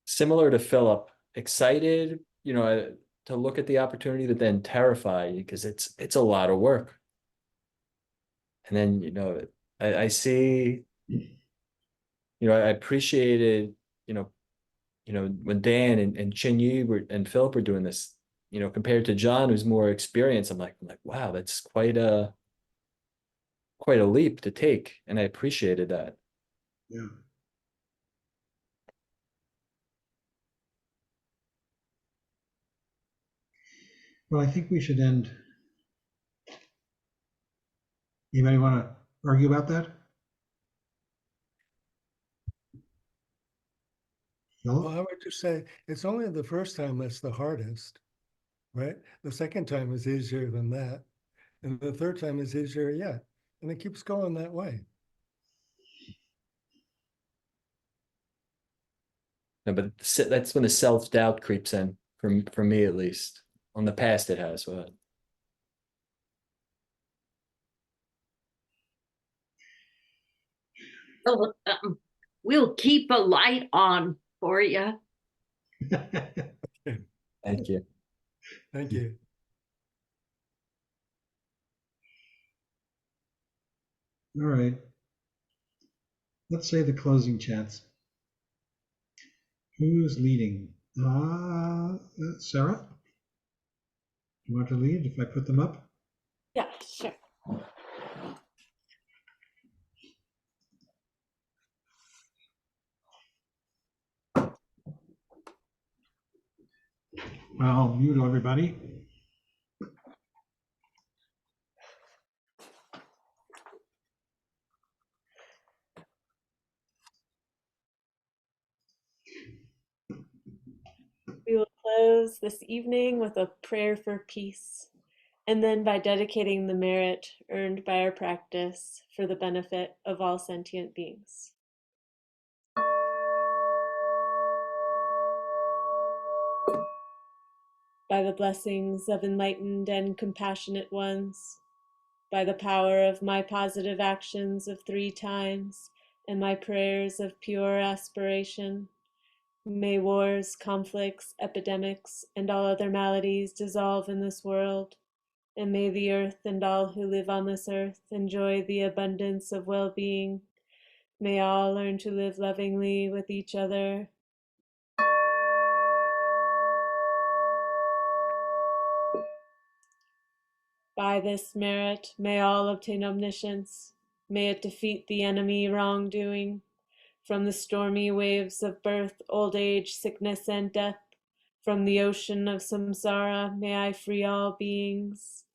Similar to Philip, excited, to look at the opportunity, but then terrified because it's a lot of work. And then, I see, I appreciated, when Dan and Chin Yi and Philip were doing this, compared to John, who's more experienced, I'm like, wow, that's quite a leap to take. And I appreciated that. Yeah. Well, I think we should end. Anybody want to argue about that? Well, Philip? I would just say it's only the first time that's the hardest, right? The second time is easier than that. And the third time is easier yet. And it keeps going that way. No, but that's when the self-doubt creeps in, for me at least. On the past it has, but So, we'll keep a light on for you. thank you. Thank you. All right. Let's say the closing chants. Who's leading? Sarah? You want to lead if I put them up? Yeah, sure. I'll mute everybody. We will close this evening with a prayer for peace, and then by dedicating the merit earned by our practice for the benefit of all sentient beings. By the blessings of enlightened and compassionate ones, by the power of my positive actions of 3 times and my prayers of pure aspiration, may wars, conflicts, epidemics, and all other maladies dissolve in this world, and may the earth and all who live on this earth enjoy the abundance of well-being. May all learn to live lovingly with each other. By this merit, may all obtain omniscience. May it defeat the enemy wrongdoing. From the stormy waves of birth, old age, sickness, and death, from the ocean of samsara, may I free all beings.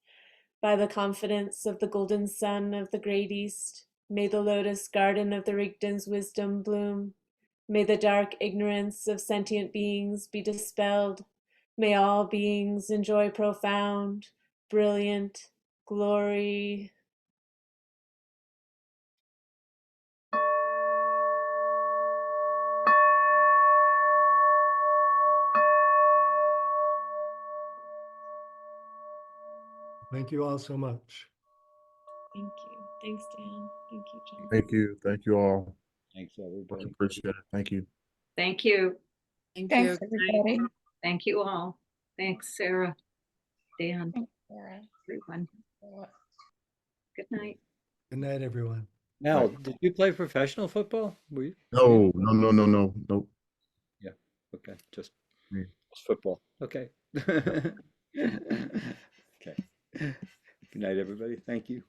By the confidence of the golden sun of the great east, may the lotus garden of the Rigden's wisdom bloom. May the dark ignorance of sentient beings be dispelled. May all beings enjoy profound, brilliant glory. Thank you all so much. Thank you. Thanks, Dan. Thank you, John. Thank you. Thank you all. Thanks, Much everybody. appreciated. Thank you. Thank you. Thank Thanks, you. everybody. Thank you all. Thanks, Sarah, Dan, Thanks, Sarah. everyone. Good night. Good night, everyone. Mel, did you play professional football? Were you? No, no, no, no, no, nope. Yeah. Okay. Just Me. football. Okay. Okay. Good night, everybody. Thank you.